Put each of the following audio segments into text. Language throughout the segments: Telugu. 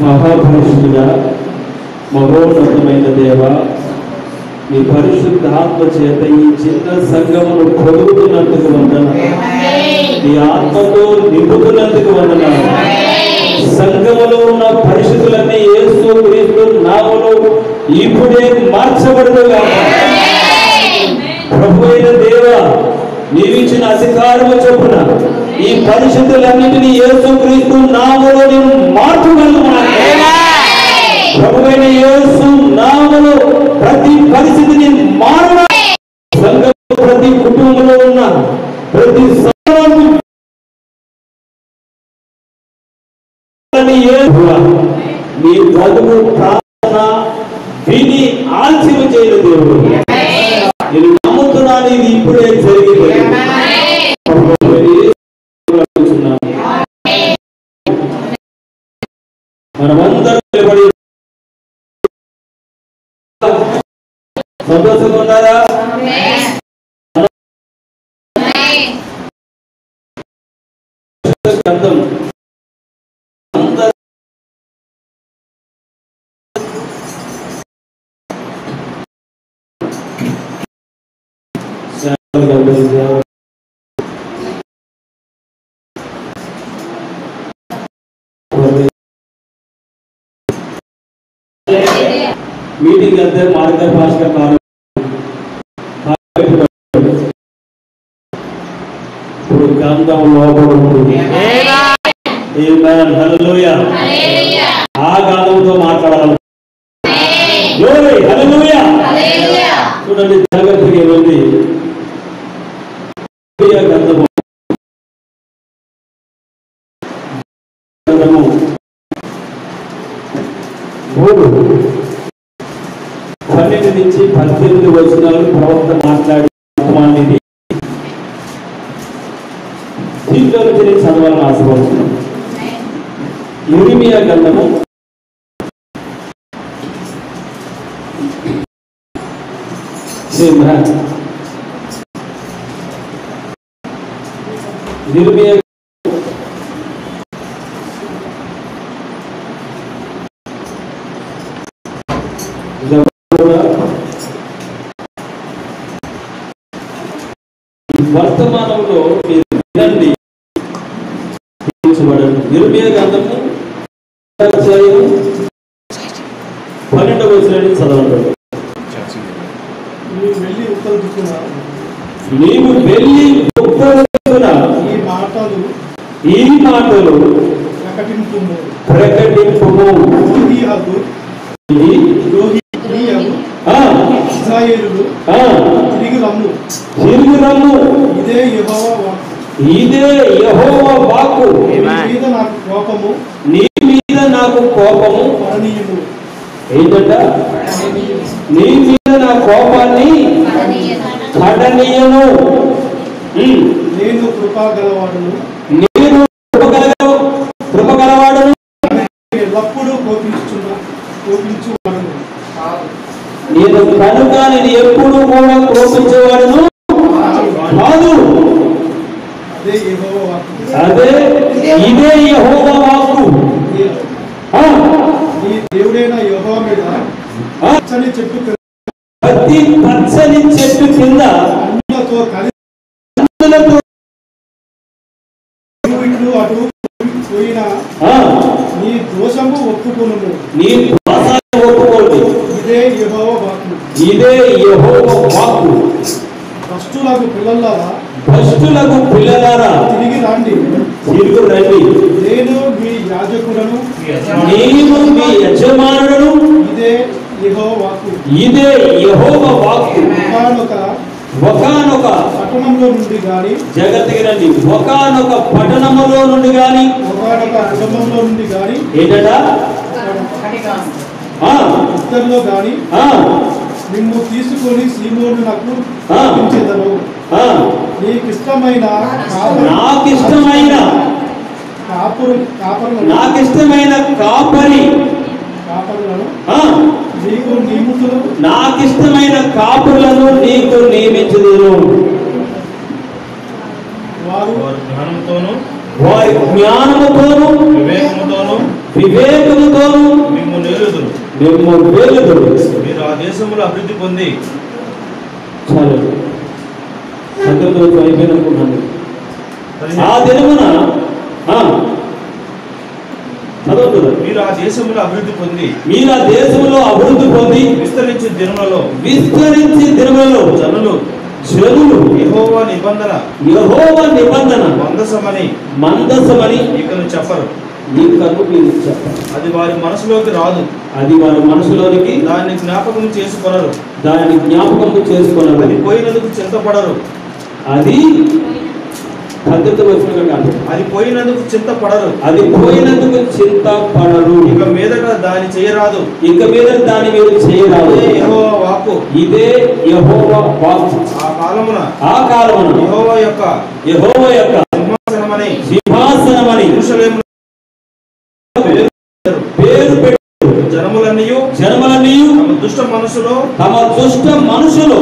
మహాపరిశుద్ధుడా, మహోన్నతమైన దేవ, మీ పరిశుద్ధాత్మ చేత ఈ చిన్న సంఘమును పొదుగుతున్నందుకు వందనాలు. మీ ఆత్మతో నింపుతున్నందుకు వందనాలు. సంఘములో ఉన్న పరిశుద్ధులన్నీ యేసు క్రీస్తు నామములో ఇప్పుడే మార్చబడుతుగా. ప్రభువైన దేవ, నీవిచ్చిన అధికారము చొప్పున ఈ పరిశుద్ధులన్నింటినీ యేసు క్రీస్తు నామములో నేను మార్చగలుగుతున్నాను. ప్రభువైన యేసు నామములో ప్రతి పరిస్థితిని మారణ సంఘంలో ప్రతి కుటుంబంలో ఉన్న ప్రతి మీ చదువు ప్రార్థన విని ఆలస్యం చేయలేదు దేవుడు. నేను నమ్ముతున్నాను, ఇది ఇప్పుడే జరిగింది. మనమందరం నిలబడి సంతోషంగా ఉన్నారా? మీటింగ్ అంతే మార్గదర్శక కాలం ఇప్పుడు గంధం లోపల ఉంటుంది. హల్లెలూయా. ఆ గంధంతో మాట్లాడాలి. హల్లెలూయా. చూడండి, జాగ్రత్తగా వెళ్ళి గంధము 12 నుంచి 18 వచనాలు ప్రవక్త మాట్లాడి వర్తమానిది. దీంట్లో నుంచి నేను చదవాలని ఆశపడుతున్నాను. యిర్మీయా గ్రంథము వర్తమానంలో మీరు వినండి. యిర్మీయా గ్రంథము 12వ వచనాన్ని చదవండి. నీవు వెళ్ళి ఉత్తర దిక్కున ఈ మాటలు ప్రకటింపుము. తిరిగి రమ్ము. ఇదే యెహోవా వాక్కు. నీ మీద నాకు కోపము ఏంటంట? నీ మీద నా కోపాన్ని కడనీయను. నేను కృపగలవాడును. ఎల్లప్పుడూ కోపించువాడును. నేను కనుక నేను ఎప్పుడు కూడా కోపించేవాడును కాదు. అదే ఇదే యెహోవా వాక్కు. దేవుడైన యెహోవా మీద ప్రతి పచ్చని చెట్టు కింద అటు పోయినా నీ దోషము ఒప్పుకొను. నీ దోషాన్ని ఒప్పుకోండి. ఇదే యెహోవా వాక్కు. ఇదే యెహోవా వాక్కు. భ్రష్టులకు పిల్లలారా తిరిగి రండి. నేను మీ యాజకులను, నేను మీ యజమానులను. ఇదే యెహోవా వాక్కు. ఇదే యెహోవా వాక్కు. ఒకానొక పట్టణంలో నుండి గాని, జగత్తుకి రండి, ఒకానొక పట్టణంలో నుండి గాని, ఒకానొక కుటుంబంలో నుండి గాని ఏంటట? ఇద్దరిలో గాని నిన్ను తీసుకొని సీమోనునకు పంపించెదను. నాకిష్టమైన కాపరులను నీకు నియమించుదును. వారి జ్ఞానముతోను వివేకముతోను మిమ్ము నేలుదురు. మీరు ఆ దేశములో అభివృద్ధి పొంది చాలు అయిపోయిననుకున్నాను. ఆ దినమున మీరు ఆ దేశంలో అభివృద్ధి పొంది విస్తరించి దినములలో జనులు యెహోవా నిబంధన మందసమని ఇకను చెప్పరు. అది వారి మనసులోకి రాదు. దాన్ని జ్ఞాపకం చేసుకొనరు. అది పోయినందుకు చింతపడరు. అది పోయినందుకు చింతపడరు. ఇక మీదట దాన్ని చేయరాదు. యెహోవా వాక్కు. ఇదే యెహోవా వాక్కు. ఆ కాలమున యెహోవా యొక్క సింహాసనమని యెరూషలేములో పేరు పెట్టి జనములన్నీయు తమ దుష్ట మనసులో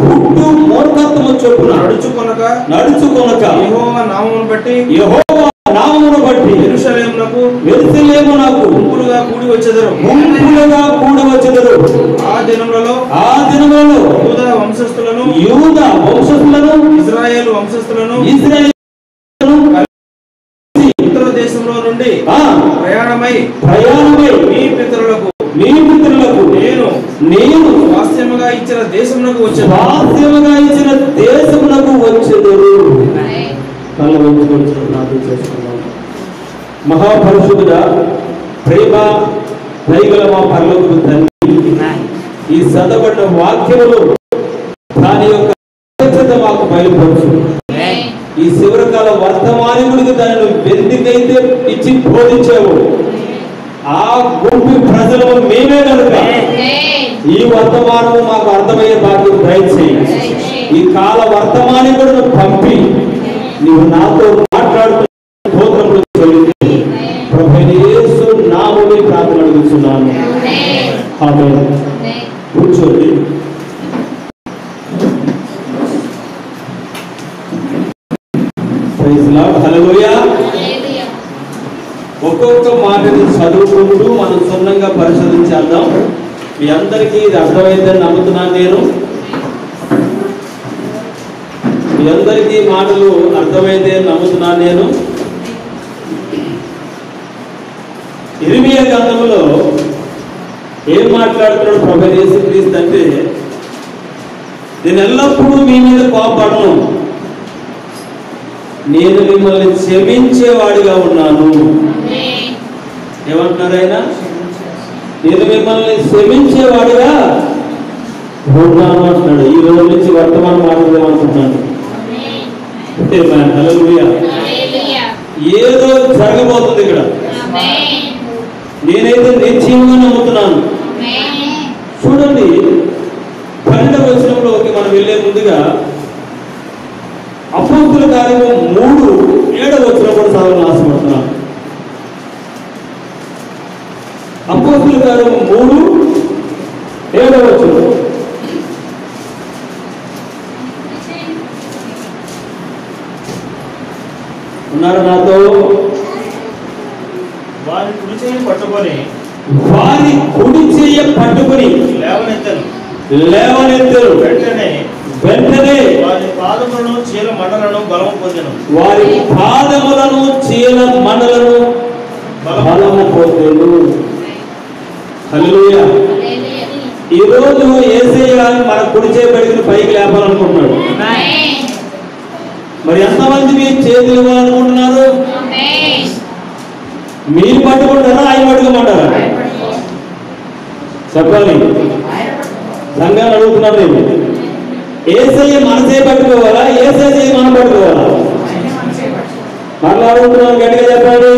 పుట్టు మూర్ఖత్వము చొప్పున నడుచుకొనక యెహోవా నామమును బట్టి యెరూషలేమునకు గుంపులుగా కూడి వచ్చెదరు. ఆ దినములలో యూదా వంశస్థులను ఇశ్రాయేలు వంశస్థులను ఇతర దేశంలో నుండి ప్రయాణమై మీ పితరులకు నేను స్వాస్థ్యముగా ఇచ్చిన దేశమునకు వచ్చెదరు. మహాపరిశుద్ధుడా, ప్రేమ దయగల మా పరలోకపు తండ్రి, ఈ చదవబడిన వాక్యములు దాని యొక్క మాకు బయలుపరచు. ఈ శివరకాల వర్తమానములకు దానిని వెందుకైతే ఇచ్చి బోధించావు ఆ గుంపు ప్రజలు మేమే కనుక ఈ వర్తమానము మాకు అర్థమయ్యే భాగ్యం దయచేయి. ఈ కాల వర్తమానికులను పంపి నీవు నాతో మాట్లాడుతున్న ప్రభువైన యేసు నామములో ప్రార్థన అడుగుతున్నాను. ఆమేన్. కూర్చోండి. Praise Lord. హల్లెలూయా. ఒక్కొక్క మాటని చదువుకుంటూ మనం క్షుణ్ణంగా పరిశోధించేద్దాం. మీ అందరికీ ఇది అర్థమైందని నమ్ముతున్నాను నేను. మీ అందరికీ మాటలు అర్థమైందే నమ్ముతున్నాను నేను. ఇర్మియా గ్రంథంలో ఏం మాట్లాడుతున్నాడు ప్రభువైన యేసుక్రీస్తు అంటే, నేను ఎల్లప్పుడూ మీ మీద కోపపడను, నేను మిమ్మల్ని క్షమించేవాడిగా ఉన్నాను. ఏమంటున్నారు ఆయన? నేను మిమ్మల్ని క్షమించేవాడిగా ఉన్నాను అంటున్నాడు. ఈ రోజు నుంచి వర్తమానం మాట్లాడదామనుకుంటున్నాను. హల్లెలూయా. ఏదో జరగబోతుంది ఇక్కడ. నేనైతే నిశ్చయంగా నమ్ముతున్నాను. చూడండి, 12వ వచనంలోకి మనం వెళ్ళే ముందుగా అపోస్తుల కార్యము 3:7 వచనం కూడా చదవాలని ఆశపడుతున్నాను. అపోస్తుల కార్యము 3:7 వచనం. ఉన్నారు నాతో? వారి కుడి చేయి పట్టుకొని లేవనెత్తరు. వెంటనే వారి పాదములను చీల మండలను బలము పొందెను. హల్లెలూయా. ఈ రోజు యేసయ్య మన కుడి చేయి పట్టుకుని పైకి లేపాలనుకుంటున్నాడు. మరి ఎంతమంది మీరు చేతులు ఇవ్వాలనుకుంటున్నారు? మీరు పట్టుకుంటారా, ఆయన పట్టుకోమంటారా? చెప్పాలి. సంఘాన్ని అడుగుతున్నాను నేను. యేసయ్య మనసే పట్టుకోవాలా, యేసయ్య మనం పట్టుకోవాలా? మళ్ళీ అడుగుతున్నాను, గట్టిగా చెప్పాలి.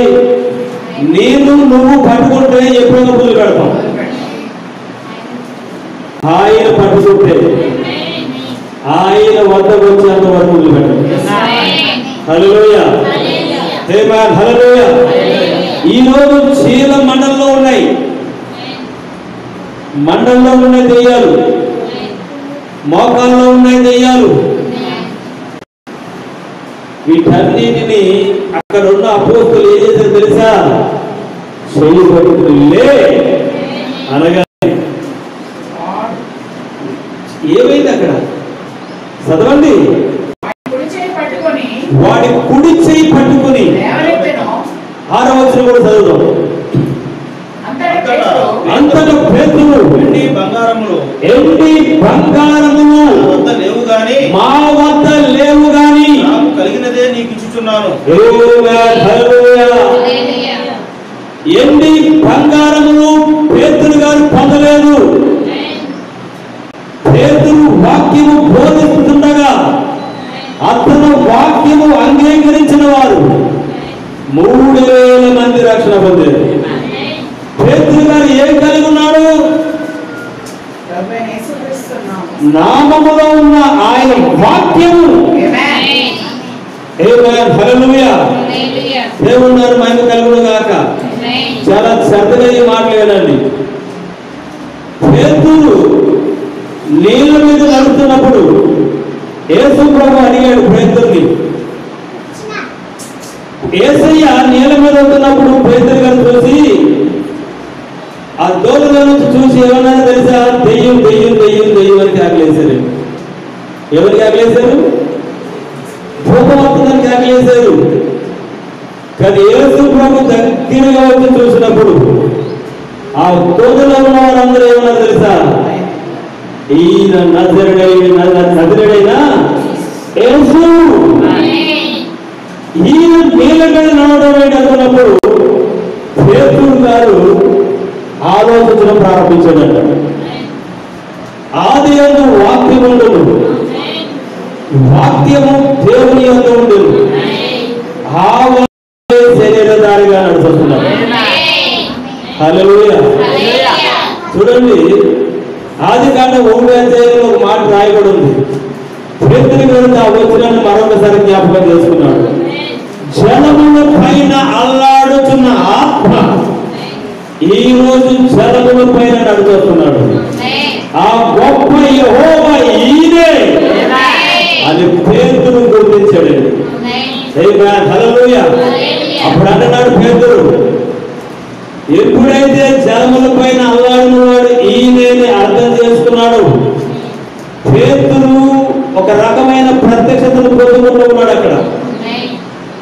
నువ్వు పట్టుకుంటే ఎప్పుడైనా పుల్లు పెడతావు. హల్లెలూయా, ఆమేన్, హల్లెలూయా. ఈ రోజు చీల మండలంలో ఉన్నాయి, మండలంలో ఉన్నాయి దెయ్యాలు, మోకాల్లో ఉన్నాయి దెయ్యాలు. వీటన్నిటిని అక్కడ ఉన్న అపోస్తులు ఏం చేశారు తెలుసా? చెయ్యి పట్టుకుని లే అనగా ఏమైంది అక్కడ? చదవండి. వాడి కుడి చేయి పట్టుకుని 6వ వచనం కూడా చదువుదాం. అంతటా పేతురు ఎండి బంగారములు లేవు గాని మా వద్ద లేవు గాని నాకు కలిగినదే నీకు ఇచ్చుచున్నాను. ఎండి బంగారములు పేతురు గారు పొందలేదు. పేతురు వాక్యము బోధిస్తుండగా అతను వాక్యము అంగీకరించిన వారు 3000 మంది రక్షణ పొందారు. పేతురు గారు ఏం కలిగి ఉన్నాడు? నామములో ఉన్న ఆయన వాక్యము. ఆమేన్, హల్లెలూయా. దేవుని నామమున మహిమ కలుగును గాక. చాలా శ్రద్ధగా ఈ మాటలు వినండి. పేతురు నీళ్ళ మీద నడుస్తున్నప్పుడు యేసు ప్రభువు అడిగాడు పేతురుని. యేసయ్య నీళ్ళ మీద వెళ్తున్నప్పుడు పేతురు గారు చూసి ఆ దోవలో నుంచి చూసి ఏమన్నారో తెలుసా? దెయ్యం దెయ్యం దెయ్యం దెయ్యం అని కేకలేశారు. ఎవరు కేకలేశారు? భూతం వస్తుందని కేకలేశారు. కానీ యేసు ప్రభు దగ్గరగా వచ్చి చూసినప్పుడు ఆ దోవలో ఉన్న వారందరూ ఏమన్నారు తెలుసా? ఈయన నజరేయుడైన యేసు, ఈయన నీళ్ళ మీద నడవడం అనుకున్నప్పుడు పేతురు గారు ఆలోచించడం ప్రారంభించాడంట. ఆది యందు వాక్యం ఉండదు, వాక్యము దేవుని యందు ఉండదు, ఆ శరీరధారిగా నడుస్తున్నాడు. హల్లెలూయా. చూడండి, ఆదికాండం 1వ అధ్యాయంలో ఒక మాట రాయబడి ఉంది. పేతురు గురించి ఆ వచనాన్ని మరొకసారి జ్ఞాపకం చేసుకున్నాడు. జలముల పైన అల్లాడుతున్న ఆత్మ ఈ రోజు జలముల పైన నడుస్తున్నాడు. ఆ గొప్ప యెహోవా ఈయనే అని పేతురు గుర్తించాడండి. ఆమేన్, హల్లెలూయా. అప్పుడు అన్నాడు పేతురు, ఎప్పుడైతే జలముల పైన అల్లాడిన వాడు ఈయనే అర్థం చేసుకున్నాడు, పేతురు ఒక రకమైన ప్రత్యక్షతను పొందుకుంటూ ఉన్నాడు. అక్కడ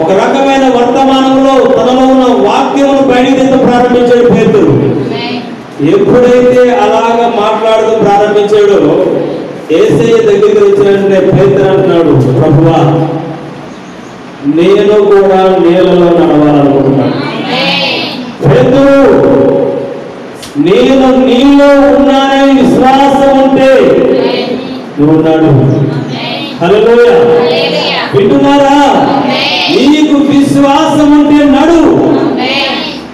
ఒక రకమైన వర్తమానంలో తనలో ఉన్న వాక్యమును బయటికి తీయడం ప్రారంభించాడు పేతురు. ఎప్పుడైతే అలాగా మాట్లాడుతూ ప్రారంభించాడో యేసయ్య దగ్గరికి వచ్చినట్టే పేతురు అంటున్నాడు, ప్రభువా నేను కూడా నీళ్ళలో నడవాలనుకుంటున్నాను. పేతురు, నేను నీలో ఉన్నానని విశ్వాసం ఉంటే నువ్వున్నాడు. హల్లెలూయా. వింటున్నారా? నీకు విశ్వాసం ఉంటే నడు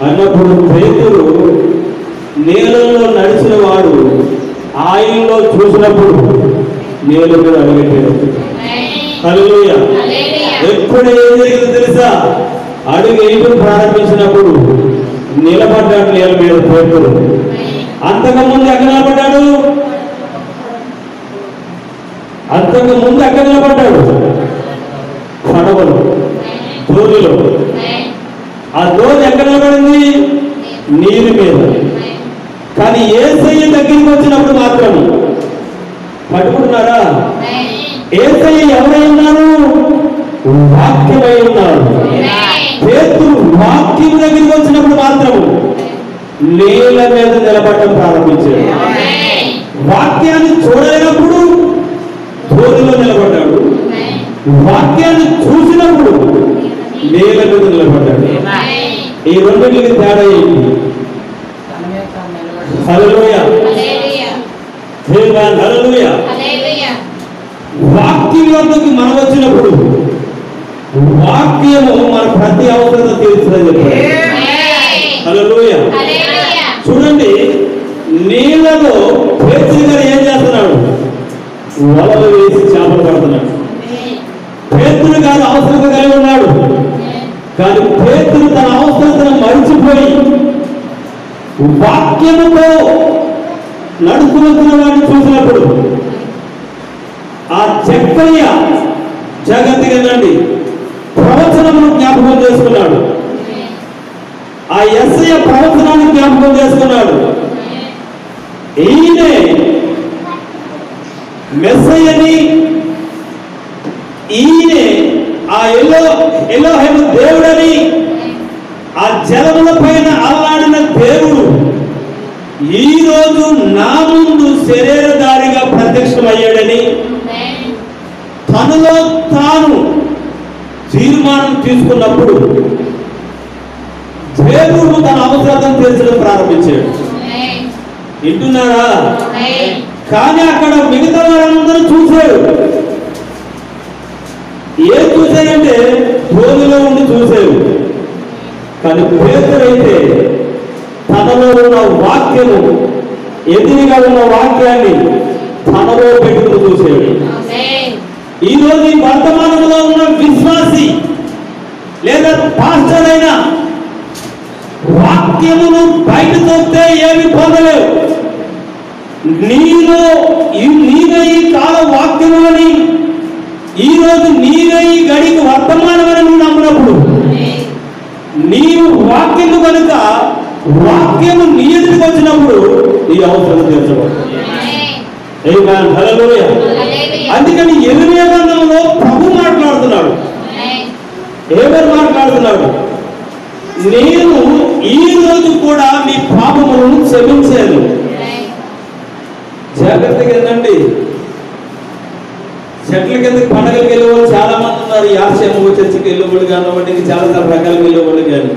అన్నప్పుడు పేతురు నీళ్ళలో నడిచిన వాడు ఆయనలో చూసినప్పుడు నీళ్ళ మీద అడుగెట్టాడు. హల్లెలూయా. ఎప్పుడు ఏం జరిగిందో తెలుసా? అడుగు వేయడం ప్రారంభించినప్పుడు నిలబడ్డాడు నీళ్ళ మీద పేతురు. అంతకుముందు ఎక్కడ నిలబడ్డాడు? అంతకుముందు ఎక్కడ నిలబడ్డాడు? పడవలో, దోణిలో. ఆ దోణి ఎక్కడ నిలబడింది? నీరు మీద. కానీ యేసయ్య దగ్గరికి వచ్చినప్పుడు మాత్రం పట్టుకుంటున్నారా? యేసయ్య ఎవరై ఉన్నారు? వాక్యమై ఉన్నారు. పేతురు వాక్యం దగ్గరికి వచ్చినప్పుడు మాత్రం నీళ్ళ మీద నిలబడటం ప్రారంభించాడు. వాక్యాన్ని చూడలేనప్పుడు దోణిలో నిలబడ్డాడు, వాక్యాన్ని చూసినప్పుడు నీళ్ళ మీద నిలబడ్డాడు. ఈ రెండింటికి తేడా ఏంటి? హల్లెలూయా, హల్లెలూయా. వాక్యం వద్దకు మనం వచ్చినప్పుడు వాక్యము మన ప్రతి అవసరం తీర్చుదని చెప్పారు. హల్లెలూయా. చూడండి, నీళ్ళలో పేతురు గారు ఏం చేస్తున్నాడు? వలలు వేసి చేపలు పడుతున్నాడు. పేతురు గారు అవసరత కలిగి ఉన్నాడు. కానీ పేతురు తన అవసరతను మరిచిపోయి వాక్యముతో నడుస్తున్న వాడిని చూసినప్పుడు ఆ చక్కయ్య జగత్తునండి ప్రవచనమును జ్ఞాపకం చేసుకున్నాడు. ఆ యేసయ్య ప్రవచనాన్ని జ్ఞాపకం చేసుకున్నాడు. ఈయనే మెస్సయ్యని, ఈయనే ఆ ఎలోహేము దేవుడని, ఆ జలముల పైన అల్లాడిన దేవుడు ఈ రోజు నా ముందు శరీరధారిగా ప్రత్యక్షమయ్యాడని తనలో తాను తీర్మానం తీసుకున్నప్పుడు దేవుడు తన అవసరం తీర్చడం ప్రారంభించాడు. వింటున్నారా? కానీ అక్కడ మిగతా వారందరూ చూశాడు. ఏం చూశారంటే భూమిలో ఉండి చూశాడు. కానీ పేతురైతే తనలో ఉన్న వాక్యము, ఎదురుగా ఉన్న వాక్యాన్ని తనలో పెట్టుకుని చూశాడు. ఈరోజు ఈ వర్తమానంలో ఉన్న విశ్వాసి లేదా పాస్టర్ అయినా వాక్యమును బయట తోస్తే ఏమి పొందలేవు. నీలో నీవే ఈ కాల వాక్యములని, ఈరోజు నీవే ఈ గడికి వర్తమానమని నువ్వు నమ్మినప్పుడు నీవు వాక్యము కనుక వాక్యము నీ ఎదుటికి వచ్చినప్పుడు నీ అవసరం తీర్చబడుతుంది. హల్లెలూయా. అందుకని యెర్మయా గ్రంథంలో ప్రభు మాట్లాడుతున్నాడు. ఏమని మాట్లాడుతున్నాడు? నేను ఈ రోజు కూడా మీ పాపములను క్షమించాను. జాగ్రత్తగా ఏంటండి, చెట్ల కిందకి పండగలకు వెళ్ళేవాళ్ళు చాలా మంది ఉన్నారు. యాసేమో చర్చికి వెళ్ళేవాళ్ళు కానివ్వండి, చాలా రకాలుగా వెళ్ళేవాళ్ళు కానీ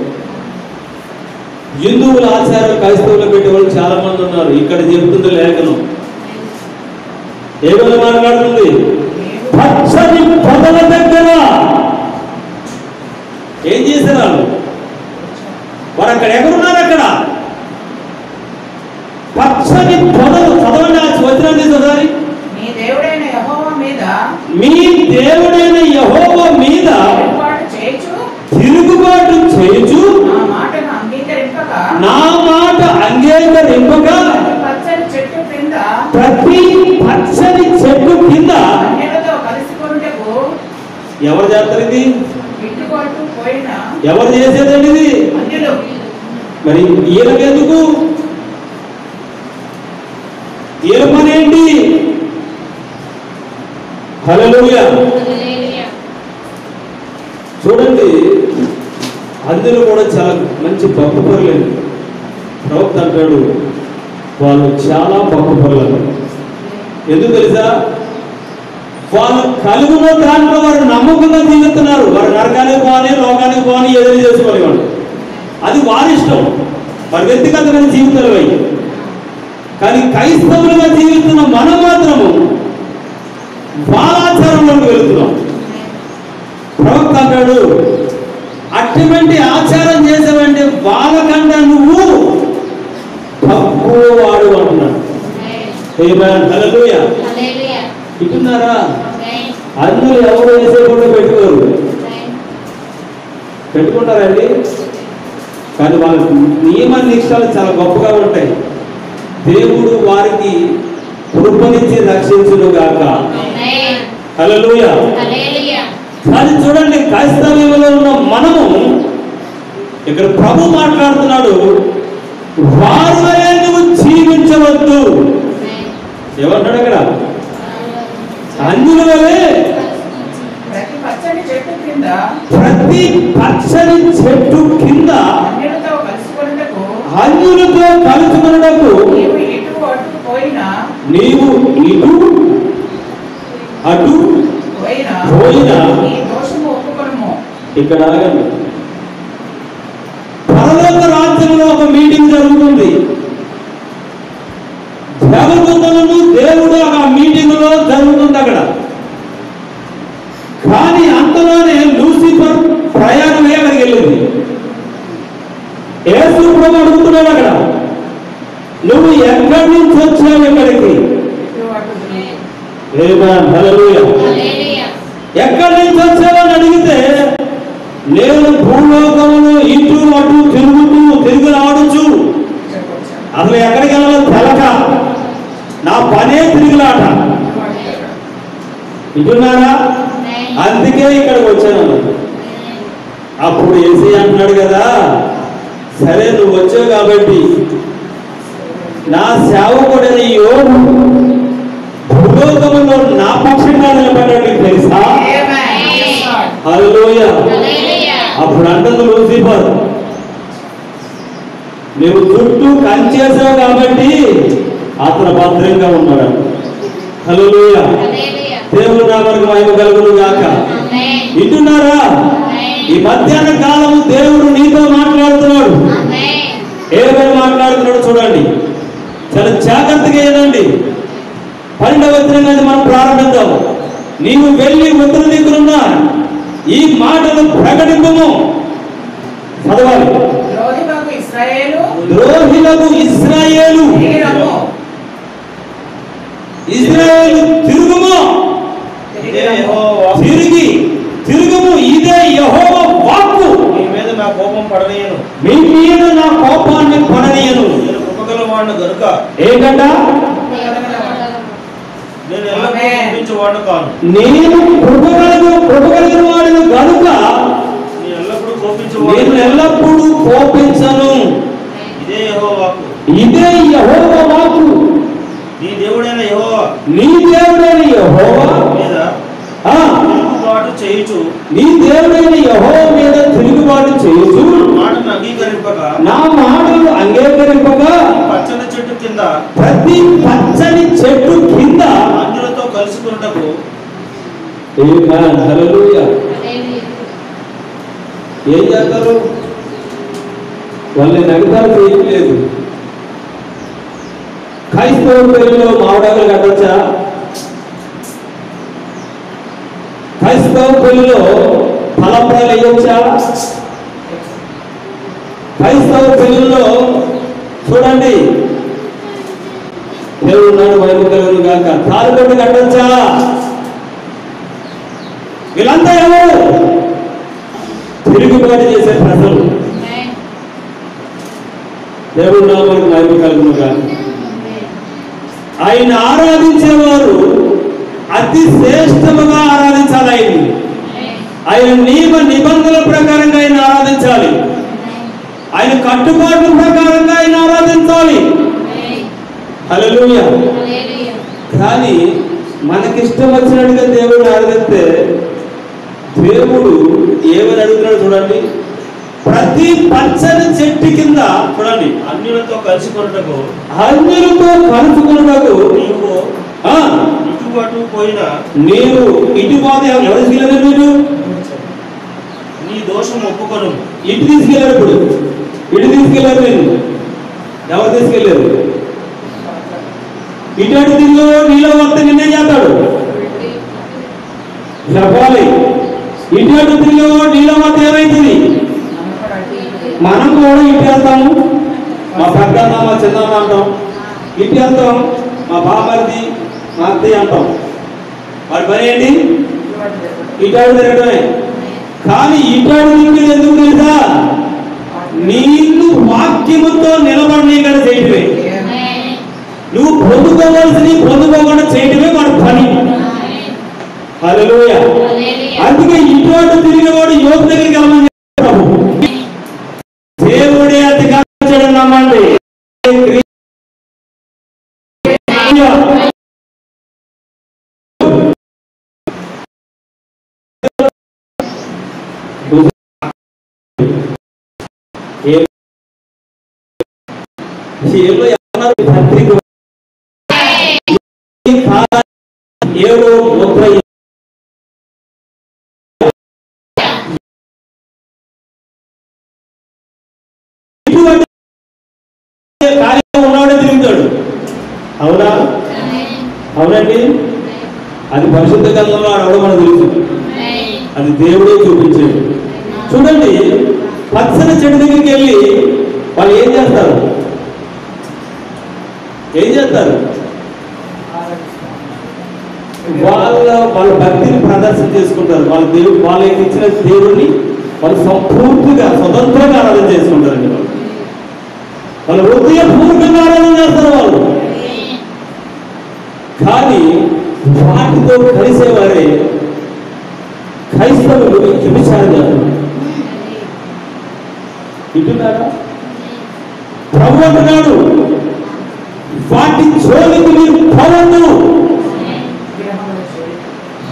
హిందువుల ఆచారాలు క్రైస్తవులు పెట్టేవాళ్ళు చాలా మంది ఉన్నారు. ఇక్కడ చెబుతుంది లేఖనం. ఏమైనా మాట్లాడుతుంది? పచ్చని పొదల దగ్గర ఏం చేశారు వారు? అక్కడ ఎవరున్నారు? అక్కడ పచ్చని పొదలు. చదవండి ఆ వచనం చదవాలి. మీ దేవుడైన యెహోవా మీద తిరుగుబాటు చేయుచు నా మాట అంగీకరింపక ప్రతి పచ్చని చెట్టు కింద ఎవరు చేస్తారు ఇది? ఎవరు చేసేదండి ఇది? మరి ఈయనకెందుకు? ఈయన పని ఏంటి? హల్లెలూయా. చూడండి, అందులో కూడా చాలా మంచి భక్తి పరులండి. ప్రవక్త అంటాడు వాళ్ళు చాలా భక్తి పరులు. ఎందుకు తెలుసా? వాళ్ళు కలుగున్న దాంట్లో వారు నమ్మకంగా జీవిస్తున్నారు. వారు నరకానికి పోని, రోగానికి పోని, ఏదైనా చేసుకోవాలి. అది వారి ఇష్టం, వారి వ్యక్తిగతమైన జీవితాలు అవి. కానీ క్రైస్తవులుగా జీవిస్తున్న మనం మాత్రము బాలాచారంలోకి వెళుతున్నాం. ప్రవక్త అంటాడు అటువంటి ఆచారం చేసేవంటే వాళ్ళకంటే నువ్వు తక్కువ వాడు అంటున్నాడు. హల్లెలూయా. ఇటున్నారా? అందులో ఎవరు వేసేకుండా పెట్టుకుంటారండి. కానీ వాళ్ళ నియమ నిష్ఠలు చాలా గొప్పగా ఉంటాయి. దేవుడు వారికి కృపనిచ్చి రక్షించును గాక. హల్లెలూయా. కానీ చూడండి, క్రైస్తవ్యంలో ఉన్న మనము ఇక్కడ ప్రభు మాట్లాడుతున్నాడు, వారి వలె నువ్వు జీవించవద్దు. ఏమన్నాడు అక్కడ? అన్యుల వలె ప్రతి పచ్చని చెట్టు కింద అన్యులతో కలుసుకున్నకు నీవు ఇటు అటు పోయినా ఇక్కడ ఆగండి. పరలోక రాజ్యంలో ఒక మీటింగ్ జరుగుతుంది. దేవదూతలను దేవుడు ఆ మీటింగ్ లో జరుగుతుంది అక్కడ. కానీ అంతలోనే లూసిఫర్ ప్రయాణం అక్కడికి వెళ్ళింది. యేసు ప్రభు అడుగుతున్నాడు అక్కడ, నువ్వు ఎక్కడి నుంచి వచ్చావు ఇక్కడికి? హల్లెలూయా. ఎక్కడి నుంచి వచ్చావని అడిగితే నేను భూలోకమును ఇటు అటు తిరిగి రావచ్చు, అసలు ఎక్కడికి వెళ్ళాలో తెలక నా పనే తిరుగులాట. వింటున్నారా? అందుకే ఇక్కడికి వచ్చాను. అప్పుడు యేసయ్య అంటున్నాడు కదా, సరే నువ్వు వచ్చావు కాబట్టి నా సేవకుడైన యోబు భూలోకములో నా పక్షంగా నిలబడ్డాడు, నీకు తెలుసా? హల్లెలూయా. అప్పుడు అంటుంది లూసిఫర్, నువ్వు చుట్టూ కంచేసావు కాబట్టి అతను భద్రంగా ఉన్నాడు. హల్లెలూయా. దేవుని నామమునకు మహిమ కలుగును గాక. వింటున్నారా? ఈ మధ్యాహ్న కాలము దేవుడు నీతో మాట్లాడుతున్నాడు. ఏమైనా మాట్లాడుతున్నాడు చూడండి, చాలా జాగ్రత్తగా ఏనండి. 12వ వచనం మనం ప్రారంభిద్దాం. నీవు వెళ్ళి ఉత్తర దిక్కునున్న ఈ మాటలు ప్రకటింపము. చదవాలి. ద్రోహిలకు ఇశ్రాయేలు తిరుగుము, తిరుగుము, ఇదే యెహోవా వాక్కు. మీ మీద నా కోపం పడనీయను, మీ మీద నా కోపాన్ని పడనీయను. నేను కృపగలవాడిని గనుక. ఏంటంట? నేను ఎల్లప్పుడూ కోపించేవాడిని కాను. నేను కృపగలిగిన వాడిని గనుక నేను ఎల్లప్పుడూ కోపించను. ఇదే యెహోవా వాక్కు. ఇదే యెహోవా వాక్కు. నీ దేవుడైన యెహోవా మీద తిరుగుబాటు చేయుచు, నీ దేవుడైన యెహోవా మీద తిరుగుబాటు చేయుచు, నా మాటలు అంగీకరింపక పచ్చని చెట్టు కింద, ప్రతి పచ్చని చెట్టు కింద అన్యులతో కలుసుకున్నటకు. హల్లెలూయా. ఏం చేస్తారు? వాళ్ళని నగతాలు చేయట్లేదు. క్రైస్తవ పేరులో మామిడాకులు కట్టొచ్చా? క్రైస్తవ పెళ్లిలో ఫలప్రాలు వేయొచ్చా? క్రైస్తవ పెళ్లిలో చూడండి, దేవుడు నాడు వైపు కలుగును గాక, తాలుబొట్టు కట్టొచ్చా? వీళ్ళంతా ఎవరు? తిరుగుబాటు చేసే ప్రజలు. దేవుడు నామమునకు మహిమ కలుగును గాక. ఆయన ఆరాధించేవారు అతి శ్రేష్టముగా ఆరాధించాలి. ఆయన నియమ నిబంధనల ప్రకారంగా ఆయన ఆరాధించాలి. ఆయన కట్టుబాట్ల ప్రకారంగా ఆయన ఆరాధించాలి. హల్లెలూయా. కానీ మనకిష్టం వచ్చినట్టుగా దేవుడిని ఆరాధిస్తే దేవుడు ఏమని అడుగుతున్నాడు చూడండి. ప్రతి పచ్చని చెట్టు కింద చూడండి, అన్యులతో కలుసుకున్నటకు నీవు ఇటుబాటు పోయినా, నీవు ఇటుపోతే ఎవరు తీసుకెళ్ళారు? మీరు నీ దోషం ఒప్పుకొను. ఇటు తీసుకెళ్ళారు. ఇప్పుడు ఇటు తీసుకెళ్ళారు. నేను ఎవరు తీసుకెళ్ళారు? ఇటు అటు తిరిగి నీలో వస్తే నిన్నే చేస్తాడు. చెప్పాలి. ఇటు అటు తిరిగి నీలో వస్తే ఏమైతుంది? మనం కూడా ఇటు వెళ్తాము, మా పెద్దన్న మా చిన్నమ్మ అంటాం. ఇటు వెళ్తాం, మా బామర్ది మా అత్తయ్య అంటాం. వాడి పని ఏంటి? ఇటాడు తిరగడమే. కానీ ఇటాడు తిరిగి ఎందుకు తెలుసా? నీళ్ళు వాక్యముతో నిలబడిన చేయటమే. నువ్వు పొందుకోకుండా చేయటమే వాడి పని. హల్లెలూయా. అందుకే ఇటు తిరిగేవాడు యోగ దగ్గరికి వెళ్ళమని చెప్పారు. దేవుడే అధికారం నమ్మండి. ఏడో ముద్ర ఉన్నవాడే తిరుగుతాడు. అవునా? అవునండి. అది పరిశుద్ధ గ్రంథంలో ఆడవడం మనకు తెలుసు. అది దేవుడే చూపించాడు. చూడండి, పచ్చని చెట్టు దగ్గరికి వెళ్ళి వాళ్ళు ఏం చేస్తారు? వాళ్ళ భక్తిని ప్రదర్శన చేసుకుంటారు. వాళ్ళకి ఇచ్చిన దేవుడిని వాళ్ళు సంపూర్తిగా స్వతంత్రంగా ఆరాధన చేసుకుంటారండి. వాళ్ళు హృదయపూర్వకంగా ఆరాధన చేస్తారు వాళ్ళు. కానీ వాటితో కలిసేవారే క్రైస్తవులు వ్యభిచారం చేస్తున్నారు. వింటున్నారా? ప్రభు అంటున్నాడు, వాటి జోలికి మీరు పోవద్దు.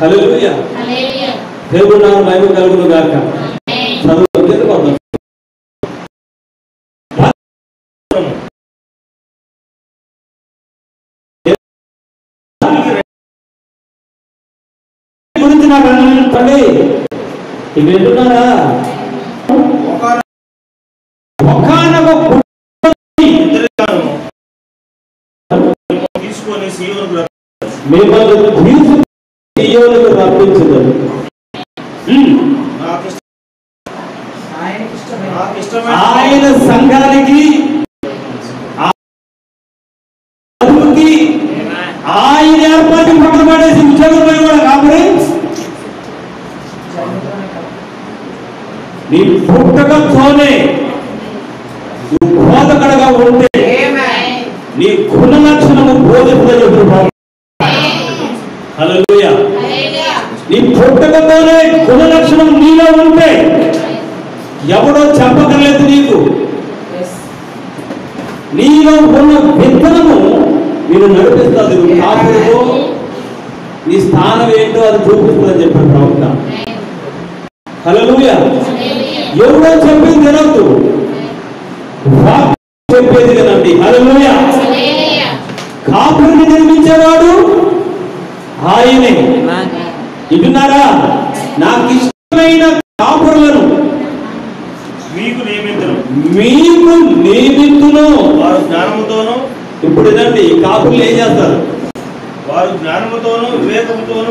హల్లెలూయా. దేవుడు నామమునకు మహిమ కలుగును గాక. చదువు కిందకు గురించి నాకు అనండి. ఇవి వింటున్నారా? తీసుకొని సీయోనుకు రప్పించదు. ఆయన సంఘానికి ఆయన ఏర్పాటు పక్కన పడేసి ఉద్యోగం కూడా కాబట్టి నీ పుట్టకతోనే నువ్వు బోధకుడుగా ఉంటే నీ గుణ లక్షణము బోధకుడు చెప్పిన. హల్లెలూయా. నీ పుట్టకతోనే గుణ లక్షణం నీలో ఉంటే ఎవడో చెప్పగలేదు. నీలో ఉన్న విత్తనము నేను నడిపిస్తుంది. కాపుడు నీ స్థానం ఏంటో అది చూపిస్తుందని చెప్పిన ప్రవక్త. హల్లెలూయా. ఎవడో చెప్పింది వినొద్దు, చెప్పేది వినండి. హల్లెలూయా. కాపుడిని నిర్మించేవాడు ఆయనే. వింటున్నారా? నాకు ఇష్టమైన కాపురులను మీకు నియమింతును వారు జ్ఞానముతోను. ఇప్పుడు ఇదండి, కాపురులు ఏం చేస్తారు? వారు జ్ఞానముతోను వివేకముతోను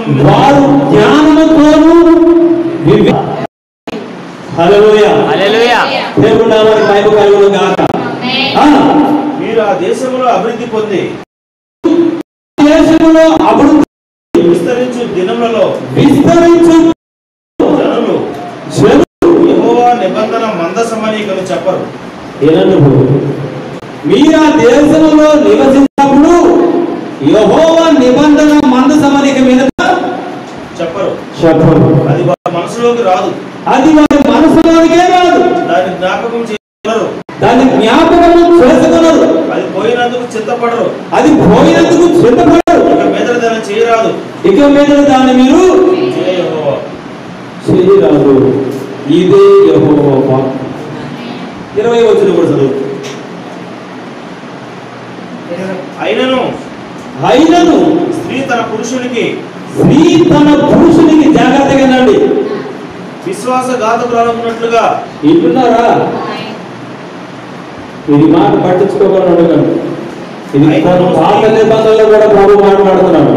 హల్లెలూయా. దేవుని నామమునకు మహిమ కలుగును గాక. మీరు ఆ దేశంలో అభివృద్ధి పొంది విస్తరించు దినములలో జనులు యెహోవా నిబంధన మందసమని ఇక చెప్పరు. మీరు ఆ దేశంలో నివసించినప్పుడు యెహోవా నిబంధన మందసమని మీద చెప్పరు. అది వారి మనసులోకి రాదు. అది వారి మనసులోనికే రాదు. దాన్ని జ్ఞాపకం చేసుకున్నారు. దాన్ని జ్ఞాపకం చేసుకున్నారు. అది పోయినందుకు చింతపడరు. ఇక మీద దాన్ని చేయరాదు. ఇక మీద దాన్ని మీరు చేయరాదు. ఇదే యెహోవా వాక్కు. 20వ వచనం కూడా చదువు. అయినను స్త్రీ తన పురుషునికి జాగ్రత్తగా నండి. విశ్వాసఘాతకురాలనున్నట్లుగా. వింటున్నారా? ఇది మాట పట్టించుకోకుండా ఉండకండి. ఇది పాత నిబంధనలో కూడా ప్రభు మాట్లాడుతున్నాడు.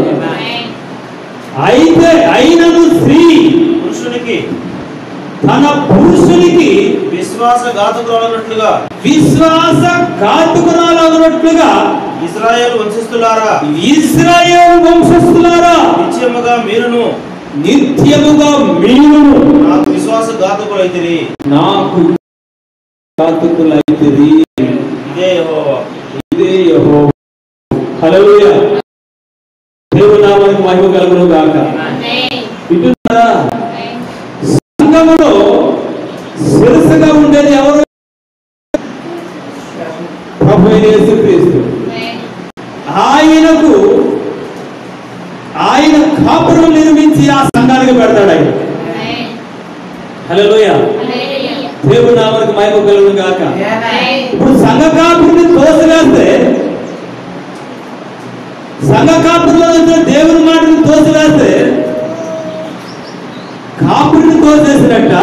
అయితే అయినను స్త్రీ తన పురుషునికి విశ్వాసఘాతకురాలన్నట్లుగా ఇశ్రాయేలు వంశస్థులారా నిత్యముగా మీరును నాకు విశ్వాసఘాతకులైతిరి. ఇదే యెహోవా. హల్లెలూయా. దేవుని నామమునకు మహిమ కలుగును గాక. వింటున్నారా? సంఘములో శిరస్సుగా ఉండేది ఎవరు? ప్రభువైన యేసుక్రీస్తు. ఆయన కాపురం నిర్మించి ఆ సంఘానికి పెడతాడు ఆయన. హల్లెలూయా. దేవుని నామమునకు మహిమ కలుగును గాక. ఇప్పుడు సంఘ కాపురిని తోసివేస్తే, సంఘ కాపురిలో దేవుని మాటను తోసివేస్తే కాపురిని తోసేసినట్ట,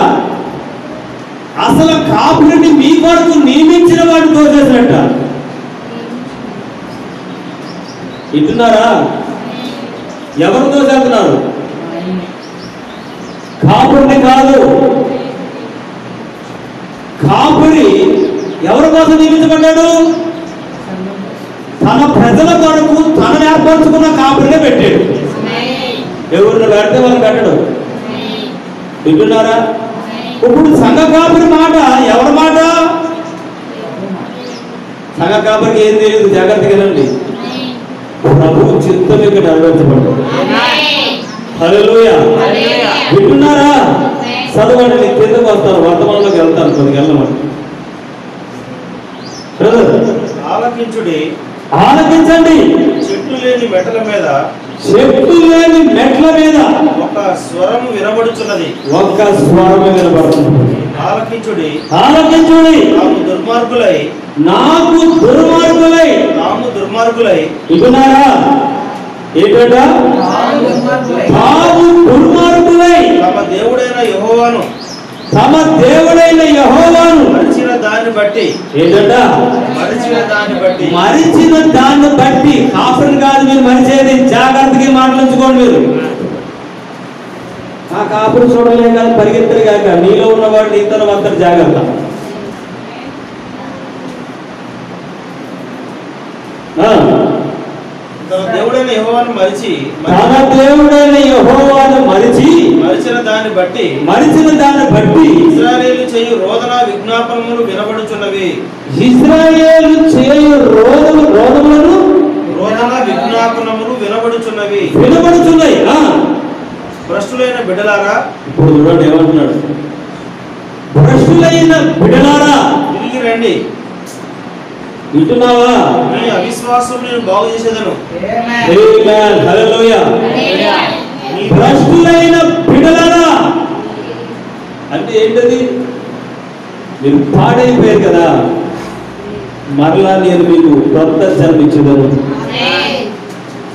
అసలు కాపురిని మీ కొరకు నియమించిన వాడిని తోసేసినట్ట. వింటున్నారా? ఎవరు తోసేస్తున్నారు? కాపురిని కాదు. కాపురి ఎవరి కోసం నియమించబడ్డాడు? తన ప్రజల కొరకు తనను ఏర్పరచుకున్న కాపురినే పెట్టాడు. ఎవరిని పెడితే వాళ్ళు పెట్టడు. వింటున్నారా? ఇప్పుడు సంఘ కాపురి మాట ఎవరి మాట? సంఘ కాపురికి ఏం తెలియదు, జాగ్రత్తగా వినండి. ప్రభు చిత్తం ఇక్కడ నెరవేర్చబడ్డాడు. హల్లెలూయా. వింటున్నారా? చదవండి, నేను కిందకు వస్తాను, వర్తమానంలోకి వెళ్తాను, కొద్దిగా వెళ్ళమండి. ఆలకించుడి, ఆలకించండి. చెట్టు లేని మెట్ల మీద, చెట్టు లేని మెట్ల మీద ఒక స్వరము వినబడుచున్నది. ఒక్క స్వరము వినబడుతుంది. ఆలకించుడి, ఆలకించుడి. తాము దుర్మార్గులై, నాకు దుర్మార్గులై, తాము దుర్మార్గులై, వింటున్నారా? ఏంటంట? తాము దుర్మార్గులై తమ దేవుడైన యెహోవాను, తమ దేవుడైన యెహోవాను మరిచిన దాన్ని బట్టి, ఏంటంట? మరిచిన దాన్ని బట్టి, మరిచిన దాన్ని బట్టి. కాపురం కాదు మీరు మరిచేది, జాగ్రత్తగా మాటలుంచుకోండి. మీరు ఆ కాపురం చూడలే కాదు, పరిగెత్తరు కాక నీలో ఉన్నవాడు నీతో వస్తారు. జాగ్రత్త. తమ దేవుడైన యెహోవాను మరిచి, తన దేవుడైన యెహోవాను మరిచి, మరిచిన దాన్ని బట్టి, మరిచిన దాన్ని బట్టి ఇశ్రాయేలు చేయు రోదన విజ్ఞాపనములు వినబడుచున్నవి. ఇశ్రాయేలు చేయు రోదములను రోదన విజ్ఞాపనములు వినబడుచున్నవి. వినబడుతున్నాయి. భ్రష్టులైన బిడ్డలారా, ఇప్పుడు చూడండి ఏమంటున్నాడు? భ్రష్టులైన బిడ్డలారా తిరిగి రండి, వింటున్నావా? మీ అవిశ్వాసం నేను బాగు చేసేదను. ఆమేన్. హల్లెలూయా. భ్రష్టులైన బిడ్డలారా అంటే ఏంటది? మీరు పాడైపోయారు కదా, మరలా నేను మీకు కొత్త జన్మించదను.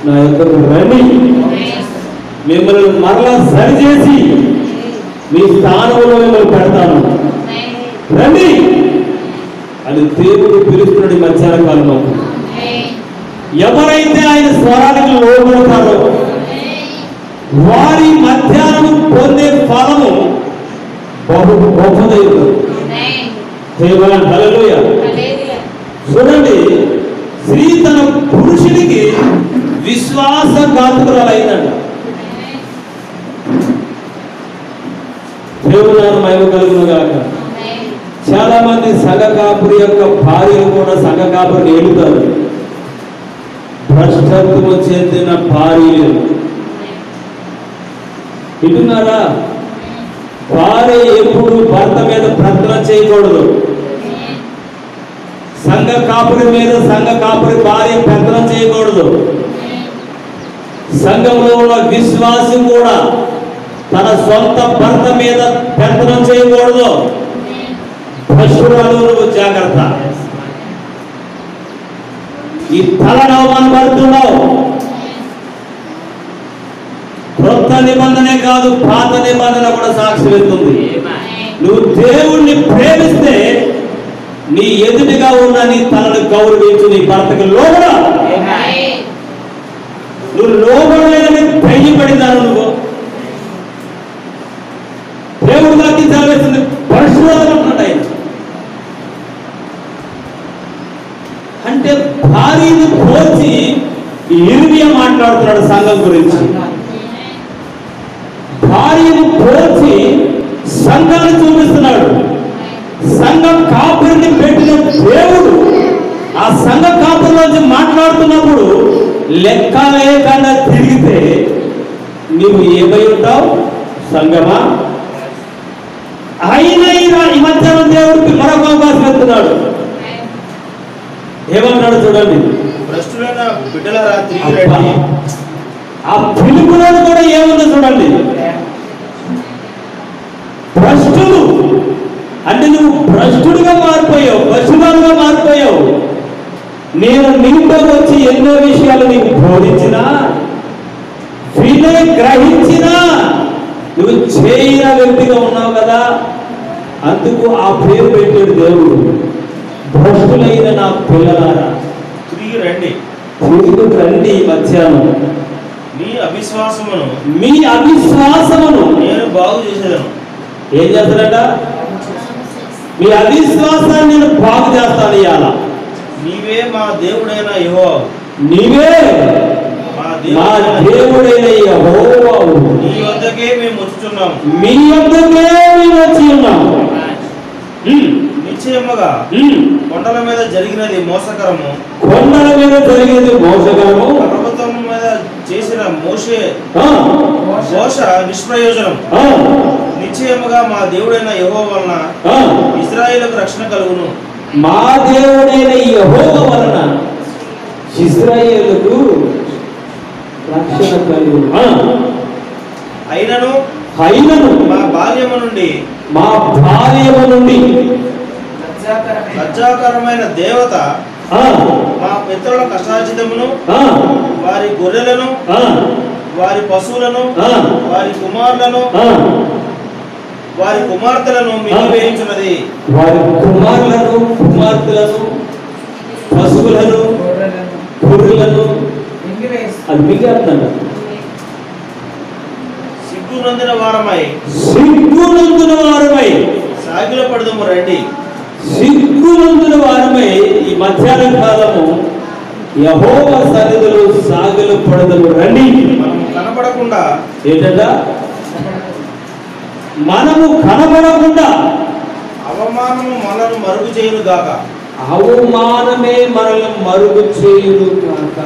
నా యొక్క రండి, మిమ్మల్ని మరలా సరిచేసి మీ స్థానంలో మిమ్మల్ని పెడతాను, రండి అని దేవుడు పిలుస్తున్నాడు. ఈ మధ్యాహ్న కాలంలో ఎవరైతే ఆయన స్వరానికి లోబడతారో వారి మధ్యాహ్నం పొందే ఫలము బహు గొప్పదై ఉంటుంది. హల్లెలూయా. చూడండి, స్త్రీ తన పురుషునికి విశ్వాసఘాతుకురాలైందంట. దేవుని మహిమ కలుగును గాక. చాలా మంది సంఘ కాపురి యొక్క భార్యలు కూడా సంఘ కాపురిని ఏలుతారు. భ్రష్టత్వం చెందిన భార్యలు. వింటున్నారా? భార్య ఎప్పుడు భర్త మీద ప్రార్థన చేయకూడదు. సంఘ కాపురి మీద సంఘ కాపురి భార్య ప్రార్థన చేయకూడదు. సంఘంలో ఉన్న విశ్వాసి కూడా తన సొంత భర్త మీద ప్రార్థన చేయకూడదు. భ్రష్టురాలు జాగ్రత్త. ఈ తలను అవమానపడుతున్నావు. కొత్త నిబంధనే కాదు, పాత నిబంధన కూడా సాక్షి వెళ్తుంది. నువ్వు దేవుణ్ణి ప్రేమిస్తే నీ ఎదుటిగా ఉన్న నీ తలను గౌరవించు, నీ భర్తకు లోబడ. నువ్వు లోబడలేదని భయపడిందాను. నువ్వు దేవుడు వాక్యం సెలవిస్తుంది, పరిశుద్ధత అంటున్నాడు ఆయన. అంటే భార్యను పోల్చి ఇర్మియా మాట్లాడుతున్నాడు సంఘం గురించి. భార్యను పోల్చి సంఘాన్ని చూపిస్తున్నాడు. సంఘం కాపురిని పెట్టిన దేవుడు ఆ సంఘ కాపురిలోంచి మాట్లాడుతున్నప్పుడు లెక్క లేకుండా తిరిగితే నువ్వు ఏమై ఉంటావు? సంఘమా? అయినా ఈ మధ్యాహ్నం దేవుడికి మరొక అవకాశం ఇస్తున్నాడు. ఏమన్నాడు చూడండి, భ్రష్టులైన బిడ్డలారా తిరిగి రండి. ఆ పిలుపులో కూడా ఏముందో చూడండి. భ్రష్టుడు అంటే నువ్వు భ్రష్టుడిగా మారిపోయావు, పశువులుగా మారిపోయావు. నేను నీతో వచ్చి ఎన్నో విషయాలు నీకు బోధించినా, వినే గ్రహించినా నువ్వు చేయన వ్యక్తిగా ఉన్నావు కదా. అందుకు ఆ పేరు పెట్టాడు దేవుడు, భ్రష్టులైన నా పిల్లలారా తిరిగి రండి, తిరిగి రండి. మధ్యాహ్నం మీ అవిశ్వాసమును మీ అవిశ్వాసమును నేను బాగు చేసేదను. ఏం చేస్తాడట? మీ అవిశ్వాసాన్ని నేను బాగు చేస్తాను. ఇవాళ నీవే మా దేవుడైన యెహోవా, నీవే మా దేవుడైన యెహోవావు నీ వద్దకే మేము వచ్చుచున్నాము. మీ వద్దకే మేము వచ్చి ఉన్నాము. నిశ్చయముగా కొండల మీద జరిగినది మోసకరము, కొండల మీద జరిగినది మోసకరము, పర్వతం మీద చేసిన మోస నిష్ప్రయోజనం. నిశ్చయముగా మా దేవుడైన యెహోవా వలన ఇశ్రాయేలుకు రక్షణ కలుగును. మా దేవుడైన యెహోవా వలన ఇశ్రాయేలుకు రక్షణ కలుగును. అయినను మా బాల్యము నుండి లజ్జాకరమైన దేవత మా పితరుల కష్టార్జితమును, వారి గొర్రెలను, వారి పశువులను, వారి కుమారులను, వారి కుమార్తెలను మింగివేయించున్నది. వారి కుమార్తెలను, పశువులను, గొర్రెలను అది మిగతాడు. సిగ్గునందిన వారమై సాగిల పడదము రండి. సిగ్గునందుల వారమై ఈ మధ్యాహ్న కాలము యెహోవా సన్నిధిలో సాగిల పడదము రండి. మనము కనపడకుండా ఏంటంటే మనము కనబడకుండా అవమానము మనను మరుగు చేయును గాక. అవమానమే మనల్ని మరుగు చేయును గాక.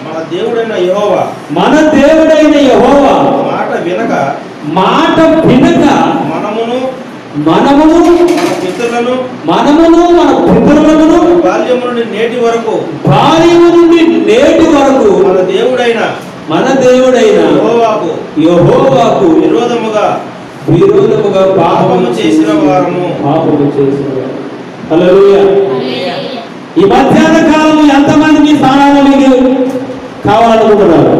మన దేవుడైన యెహోవా మాట వినక మనమును మన పితరులను బాల్యము నుండి నేటి వరకు మన దేవుడైన యెహోవాకు విరోధముగా పాపము చేసిన వారము. హల్లెలూయా. ఈ మధ్యాహ్న కాలం ఎంతమంది మీ స్థానాలు మీకు కావాలనుకుంటున్నారు?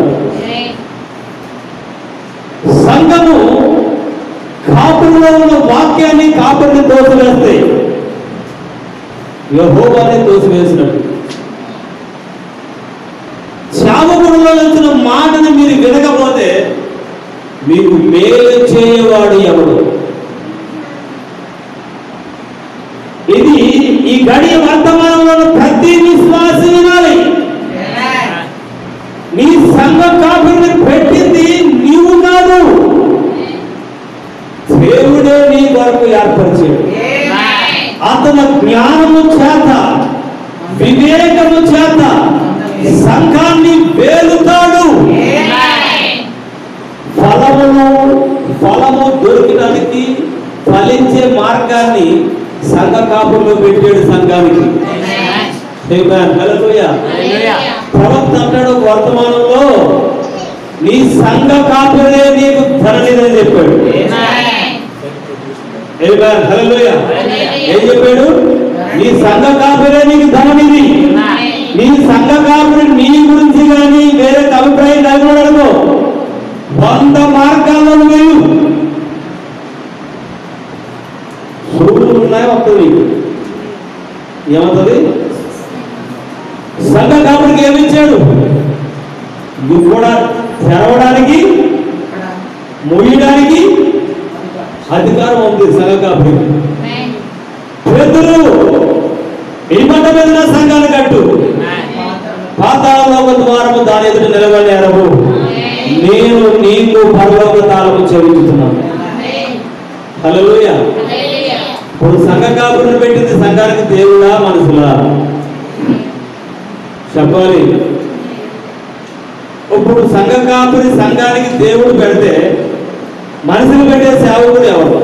సంఘము కాపురులో ఉన్న వాక్యాన్ని కాపురిని తోసివేస్తే యెహోవాని తోసివేసినట్టు. చావకుడిలో వచ్చిన మాటను మీరు వినకపోతే మీకు మేలు చేయవాడు ఎవడు? ఇది ఈ గడియ వర్తమానంలో ప్రతి విశ్వాసి వినాలి. నీ సంఘ కాపురిని పెట్టింది నీవు కాదు, దేవుడే నీ వరకు ఏర్పరిచాడు. అతని జ్ఞానము చేత, వివేకము చేత సంఘాన్ని వేలుతాడు. ఫలము దొరికినందుకు ఫలించే మార్గాన్ని సంఘ కాపుల్లో పెట్టాడు సంఘానికి. ప్రవక్త అంటాడు వర్తమానంలో, నీ సంఘ కాపురే నీకు ధననిదని చెప్పాడు. ఏం చెప్పాడు? నీ సంఘ కాపురే నీకు ధననిధి. నీ సంఘ కాపురి నీ గురించి కానీ వేరే అభిప్రాయం కలగడము 100 మార్గాల్లో వేయు. సూర్యుడు ఉన్నాయి వస్తుంది. ఏమవుతుంది? సంఘ కాపురికి ఏమిచ్చాడు? నువ్వు కూడా తెరవడానికి, మూయడానికి అధికారం ఉంది సంఘ కాపురికి. పేతురు ఈ బండ మీద సంఘాన్ని కట్టు, పాతాళలోక ద్వారము దాని ఎదుట నిలబడేరవు, నేను నీకు పరలోక తాళము చెల్లించుతున్నాను. హల్లెలూయా. ఇప్పుడు సంఘ కాపురిని పెట్టింది సంఘానికి దేవుడా మనుషులా? చెప్పాలి. ఇప్పుడు సంఘ కాపురి సంఘానికి దేవుడు పెడితే మనుషులు పెట్టే సేవకుడు ఎవరు?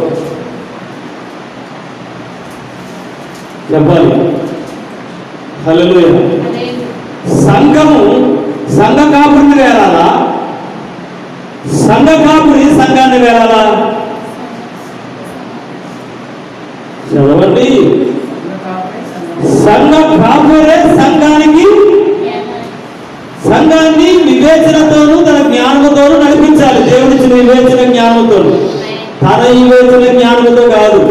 చెప్పాలి. హల్లెలూయా. సంఘము సంఘ కాపురిని వేరాలా? సంఘ కాపురి సంఘాన్ని వేరాలా? చదవండి. సంఘ కాపురే సంఘాన్ని వివేచనతోనూ తన జ్ఞానంతోనూ నడిపించాలి. దేవుడిచ్చిన వివేచన జ్ఞానంతో, తన వివేచన జ్ఞానంతో కాదు.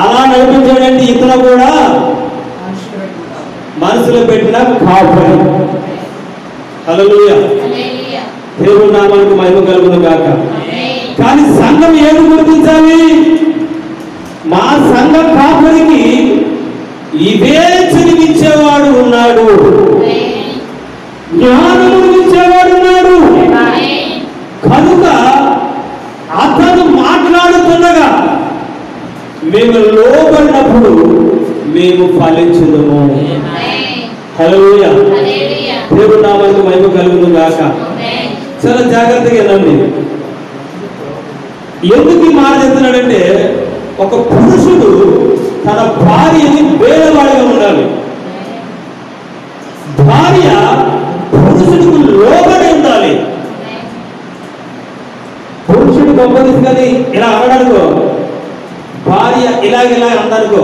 అలా నడిపించాడంటే ఇతను కూడా మనసులో పెట్టిన కాపురి. హల్లెలూయా. దేవుని నామానికి మహిమ కలుగును గాక. కానీ సంఘం ఏది గుర్తించాలి? మా సంఘ కాపురికి వివేచనమిచ్చేవాడు ఉన్నాడు, జ్ఞానమునిచ్చే హల్లెలూయా. దేవుడి నామానికి మహిమ కలుగును గాక. చాలా జాగ్రత్తగా వినండి. ఎందుకు ఈ మాట చెప్తున్నాడంటే, ఒక పురుషుడు తన భార్యని పేదవాడిగా ఉండాలి. భార్య పురుషుడికి లోబడి ఉండాలి. పురుషుడు గొప్పది కానీ ఇలా అనడానుకో, భార్య ఇలాగ అందనుకో,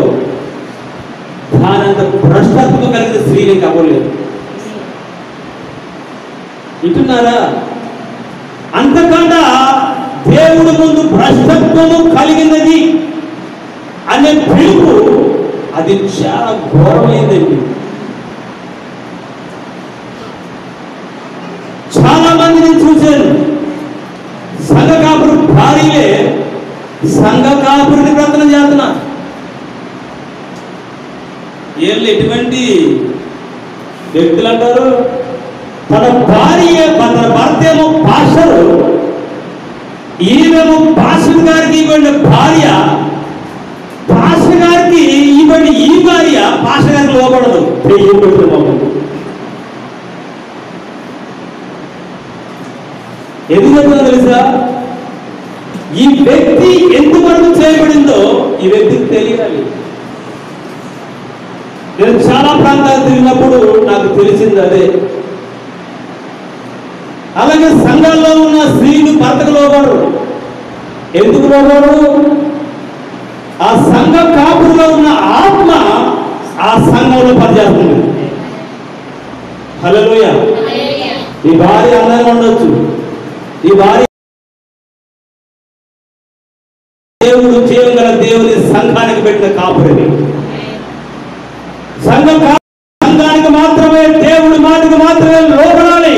దానంత భ్రష్టత్వం కలిగిన స్త్రీని అవ్వలేదు. వింటున్నారా? అంతకన్నా దేవుడి ముందు భ్రష్టత్వము కలిగినది అనే పిలుపు అది చాలా ఘోరమైందండి. చాలా మందిని చూశాను, సంఘ కాపురు భార్యలే సంఘ కాపురిని ప్రార్థన చేస్తున్నా. వీళ్ళు ఎటువంటి వ్యక్తులు అంటారు? తన భార్య, తన భర్త ఏమో పాస్టరు, ఈమెమో పాస్టర్ గారికి ఇవ్వండి భార్య, పాస్టర్ గారికి ఇవ్వండి ఈ భార్య పాస్టర్ గారికి లోపడదు. ఏం పెడుతున్నాము? ఎందుకు చెప్తుందో తెలుసా? ఈ వ్యక్తి ఎంతవరకు చేయబడిందో ఈ వ్యక్తికి తెలియాలి. నేను చాలా ప్రాంతాలు తిరిగినప్పుడు నాకు తెలిసింది అదే. అలాగే సంఘాల్లో ఉన్న స్త్రీలు భర్తకు లోబడరు. ఎందుకు లోబడరు? ఆ సంఘ కాపురులో ఉన్న ఆత్మ ఆ సంఘంలో పనిచేస్తుంది. హల్లెలూయా. ఈ భార్య అందంగా ఉండొచ్చు, ఈ భార్య దేవుడు జీవంగల దేవుని సంఘానికి పెట్టిన కాపురిని. సంఘానికి మాత్రమే, దేవుడి మాటకు మాత్రమే లోబడాలి,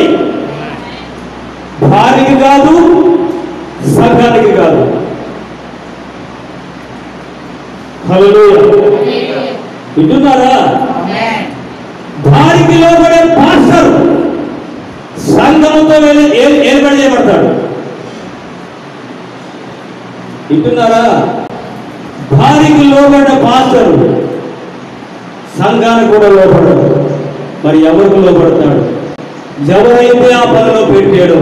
భార్యకి కాదు, సంఘానికి కాదు. హల్లెలూయా. వింటున్నారా? భార్యకి లోబడే పాస్టర్ సంఘంతో ఏర్పడి చేయబడతాడు. వింటున్నారా? భార్యకి లోబడ్డ పాస్టర్ సంఘానికి కూడా లోపడదు. మరి ఎవరికి లోపడతాడు? ఎవరైతే ఆ పనిలో పెట్టాడో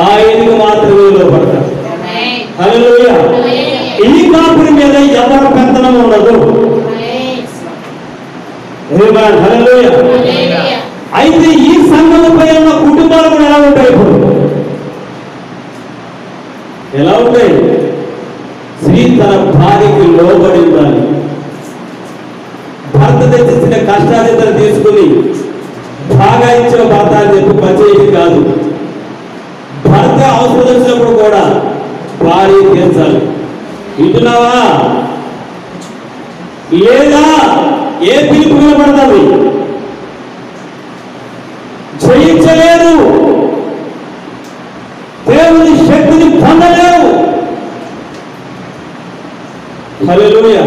ఆయనకు మాత్రమే లోపడతాడు. హల్లెలూయా. ఈ కాపురి మీద ఎవరి పెత్తనం ఉండదు. హల్లెలూయా. అయితే ఈ సంఘముపై ఉన్న కుటుంబాలు కూడా ఎలా ఉంటాయి? ఇప్పుడు ఎలా ఉంటాయి? స్త్రీ తన భార్యకి లోబడి ఉండాలి. భర్త తెచ్చిన కష్టాన్ని తీసుకుని బాగా ఇచ్చిన భర్త అని చెప్పి పనిచేయడం కాదు. భర్త అవసరం వచ్చినప్పుడు కూడా భార్య తీర్చాలి. వింటున్నావా? లేదా ఏ పిలుపు వినపడతావు? జయించలేరు, దేవుని శక్తిని పొందలేవు. హల్లెలూయా.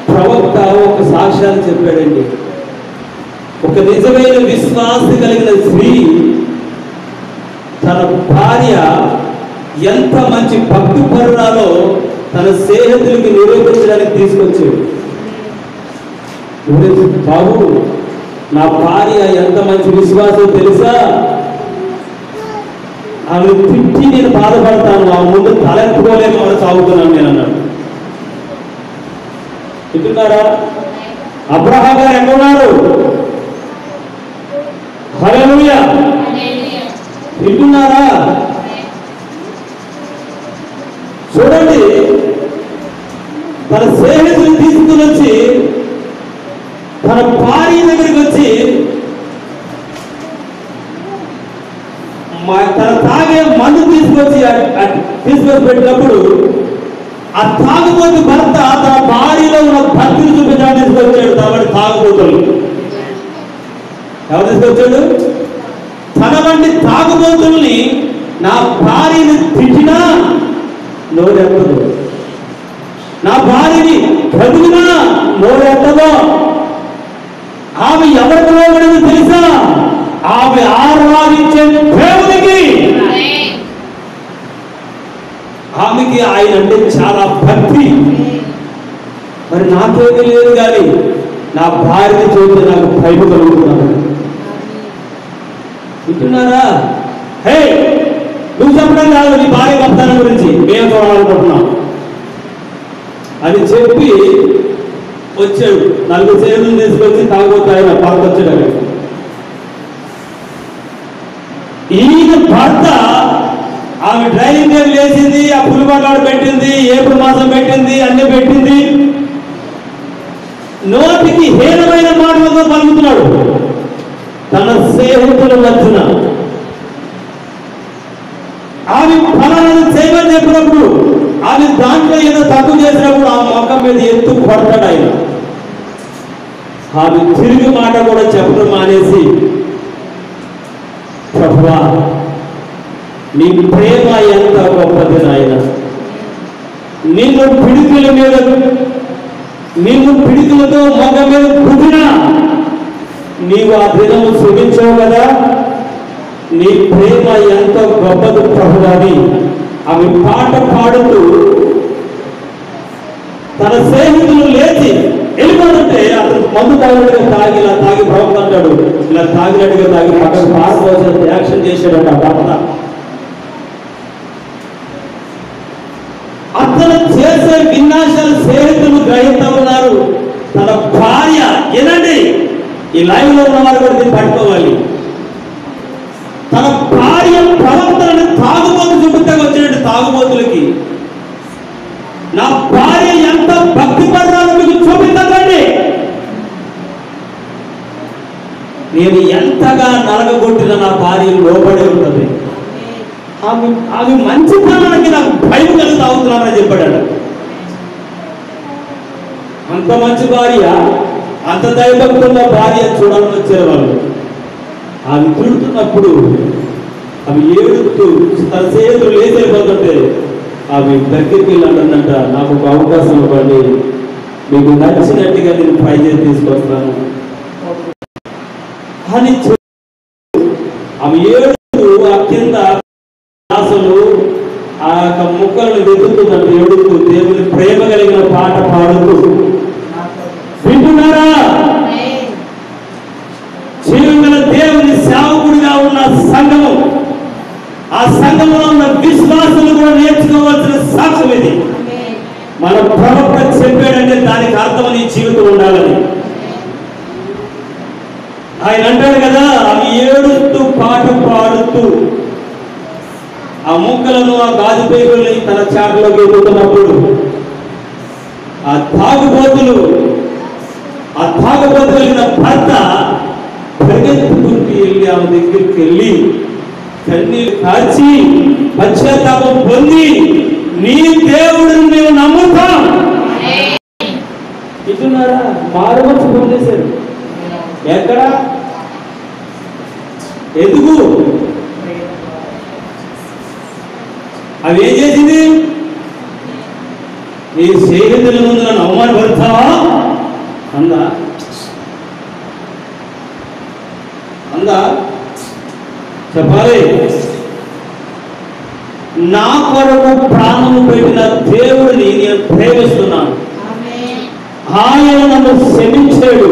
ప్రవక్త ఒక సాక్ష్యాన్ని చెప్పాడండి. ఒక నిజమైన విశ్వాసం కలిగిన స్త్రీ తన భార్య ఎంత మంచి భక్తి పరురాలో తన స్నేహితులకి నిరూపించడానికి తీసుకొచ్చాడు. బాబు, నా భార్య ఎంత మంచి విశ్వాసం తెలుసా? ఆమె తిట్టి నేను బాధపడతాను, ఆ ముందు తలెత్తుకోలేము, ఆమె సాగుతున్నాను నేను అన్నాడు. వింటున్నారా? అబ్రహాం గారు ఎక్కడున్నారు? హల్లెలూయా. వింటున్నారా? చూడండి, తన స్నేహితులు తీసుకుని వచ్చి తన భార్య దగ్గరికి వచ్చి తన తాగే మందు తీసుకొచ్చి పెట్టినప్పుడు ఆ తాగుబోతు భర్త తన భార్యలో ఉన్న భక్తిని చూపించడానికి తీసుకొచ్చాడు. కాబట్టి తాగుబోతులు ఎవరు తీసుకొచ్చాడు? తన వంటి తాగుబోతుల్ని నా భార్యని తిట్టినా నోరెత్తదు, నా భార్యని కదిలినా నోరెత్తదో. ఆమె ఎవరికి లోబడిందో తెలుసా? ఆమె ఆరాధించే దేవునికి. ఆమెకి ఆయన అంటే చాలా భక్తి. మరి నాకేమీ లేదు కానీ నా భార్యని చూస్తే నాకు భయం కలుగుతున్నాను. వింటున్నారా? హే, నువ్వు చెప్పడం కాదు, నీ భార్య గొప్పతనం గురించి మేము చూడాలనుకుంటున్నాం అని చెప్పి వచ్చాడు. 4 చేతులు తీసుకొచ్చి తాగుబోతు ఆయన పాల్గొచ్చాడు. ఈయన భర్త ఆమె డ్రైవింగ్ టేబుల్ వేసింది, ఆ పులిపట్లాడు పెట్టింది, ఏప్రిల్ మాసం పెట్టింది, అన్ని పెట్టింది. నోటికి హీనమైన మాటలతో పలుకుతున్నాడు తన స్నేహితుల మధ్యన. ఆమె ఫలాలను చేయమని చెప్పినప్పుడు, ఆమె దాంట్లో ఏదో తప్పు చేసినప్పుడు ఆ మొఖం మీద ఎత్తు కొడతాడు ఆయన. ఆమె తిరిగి మాట కూడా చెప్పడం మానేసి, ప్రభువా నీ ప్రేమ ఎంత గొప్పది నాయన, నిన్ను పిడికిలతో మొగ మీద కుదినా నీవు ఆ దినము శ్రమించావు కదా, నీ ప్రేమ ఎంత గొప్పది ప్రభువా అని ఆమె పాట పాడుతూ తన స్నేహితులు లేచి వెళ్ళిపోతుంటే అతను మందు తాగినట్టుగా తాగి ఇలా తాగి ప్రవక్త అంటాడు, ఇలా తాగినట్టుగా తాగి పక్కన పాస్ యాక్షన్ చేశాడట భర్త. అతను చేసే వినాశాలు స్నేహితులు గ్రహిస్తూ ఉన్నారు. తన భార్య, ఏనండి ఈ లైవ్ లో ఉన్న వారు కూడా దీన్ని పట్టుకోవాలి, తన భార్య ప్రవర్తనని తాగుబోతు చూపితే వచ్చినట్టు తాగుబోతులకి నా భార్య ఎంత భక్తి పడ్డాలో మీకు చూపించండి. నేను ఎంతగా నలగగొట్టిన నా భార్య లోబడి ఉంటుంది. ఆమె మంచితనానికి నాకు భయం కలిసి అవుతున్నానని చెప్పాడు. అంత మంచి భార్య, అంత దైవభక్తున్న భార్య చూడాలని వచ్చారు వాళ్ళు. ఆమె తిడుతున్నప్పుడు ఆమె ఏడుతూ తన చేతులు లేచెళ్ళిపోతుంటే ఆమె దగ్గరికి వెళ్ళాలంట, నాకు ఒక అవకాశం ఇవ్వండి, మీకు నచ్చినట్టుగా నేను ట్రై చేసి తీసుకొస్తాను అని ఆమె ఏడుతూ ఆ కింద అసలు ఆ యొక్క ముక్కలను వెతుకుతుందంట, ఏడుతూ దేవుని ప్రేమ కలిగిన పాట పాడుతూ. వింటున్నారా? జీవగల దేవుని సేవకుడిగా ఉన్న సంఘము, ఆ సంఘంలో ఉన్న విశ్వాసులు కూడా నేర్చుకోవాల్సిన సాక్ష్యం ఇది. మన ప్రవక్త చెప్పాడంటే దానికి అర్థం నీ జీవితం ఉండాలని ఆయన అంటాడు కదా. అవి ఏడుస్తూ పాట పాడుతూ ఆ ముక్కలను, ఆ గాజు పేగుల్ని తన చాటలోకి ఎదుగుతున్నప్పుడు ఆ తాగుబోతులు కలిగిన భర్త పరిగెత్తుకుంటూ వెళ్ళి ఆమె దగ్గరికి వెళ్ళి కన్నీళ్ళు కాచి పశ్చాత్తాపం పొంది, నీ దేవుడిని మేము నమ్ముతాం. ఇటున్నారా? మారుమూర్చి పొందేశారు. ఎక్కడ? ఎందుకు? అవి ఏం చేసింది? నీ స్నేహితుల ముందు నన్ను అవమానపడతావా అందా? చెప్పాలి. నా కొరకు ప్రాణము పెట్టిన దేవుడిని నేను ప్రేమిస్తున్నాను. ఆయన నన్ను క్షమించాడు.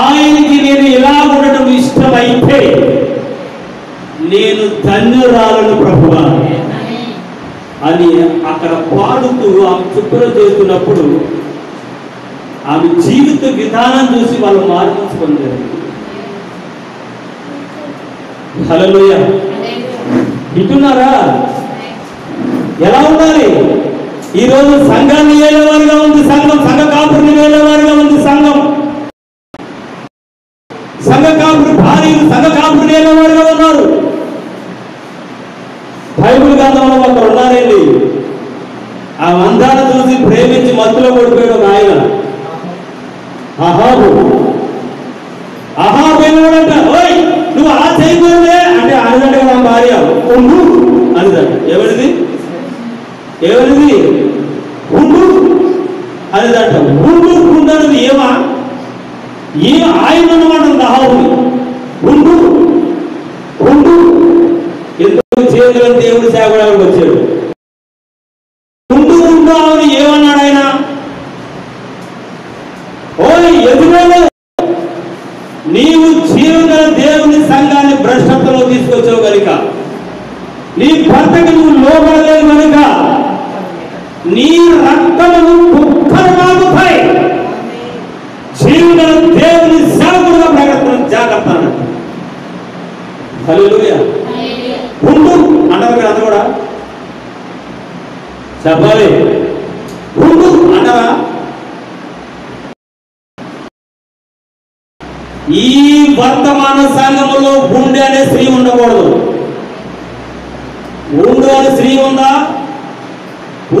ఆయనకి నేను ఇలా ఉండటం ఇష్టమైతే నేను ధన్యురాలను ప్రభువా అని అక్కడ పాడుతూ ఆమె చుట్టూ చేస్తున్నప్పుడు ఆమె జీవిత విధానం చూసి వాళ్ళు మార్పు పొందారు. హల్లెలూయా. వింటున్నారా? ఎలా ఉండాలి? ఈరోజు సంఘాన్ని వేలేవారుగా ఉంది సంఘం, సంఘ కాపురిని వేలేవారుగా ఉంది సంఘం, సంఘ కాపురి భార్యలు సంఘ కాపురిని వేలేవారుగా ఉన్నారు. బైబిల్ గ్రంథంలో ఒకరు ఉన్నారండి, ఆ అందాన్ని చూసి ప్రేమించి మత్తులో పడిపోయాడు ఒక ఆయన. అహాబు ఏమంట, ఓయ్ నువ్వు అలా చేయకూడదే అంటే అనిదంటే నా భార్య ఉండు అనిదంట. ఎవరిది ఉండు అనిదంట. ఉండన్నది ఏమా? ఆయన అన్నమాట అహాబుని. ఉండు ఎందుకు చేతులను దేవుడు సేవడానికి వచ్చాడు. ఉండు ఆమెను ఏమన్నాడు ఆయన? జీవగల దేవుని సంఘాన్ని భ్రష్టత్వంలో తీసుకొచ్చావు కనుక, నీ భర్తకు నువ్వు లోబడలేవు కనుక నీ రక్తమును కుక్కలు మాగుతాయి. జీవగల దేవుని సేవకుడుగా ప్రకటన జాగ్రత్త అన్నట్టు. హల్లెలూయా. ఉండు అంటారు కదా, అది కూడా చెప్పాలి. ఉండు అంటారా? ఈ వర్తమాన సంఘములో ఉండే అనే స్త్రీ ఉండకూడదు. ఉండు అనే స్త్రీ ఉందా?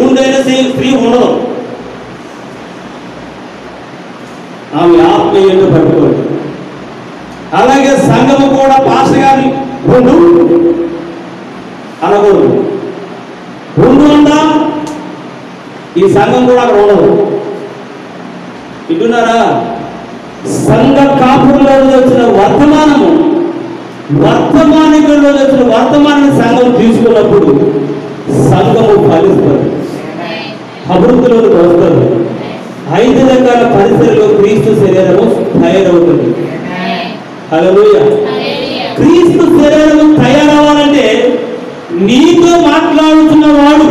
ఉండే అనే స్త్రీ ఉండదు. ఆమె ఆత్మ ఏంటో పట్టుకోండి. అలాగే సంఘము కూడా పాస్టర్ గారిని ఉండు అనకూడదు. ఉండు ఉందా? ఈ సంఘం కూడా అక్కడ ఉండదు. వింటున్నారా? సంఘ కాపుల్లో వచ్చిన వర్తమానికుల్లో వచ్చిన వర్తమానాన్ని సంఘం తీసుకున్నప్పుడు సంఘము ఫలిస్తుంది, అభివృద్ధిలోకి వస్తుంది. 5 రకాల పరిస్థితుల్లో క్రీస్తు శరీరము తయారవుతుంది. హల్లెలూయా. క్రీస్తు శరీరము తయారవ్వాలంటే నీతో మాట్లాడుతున్న వాడు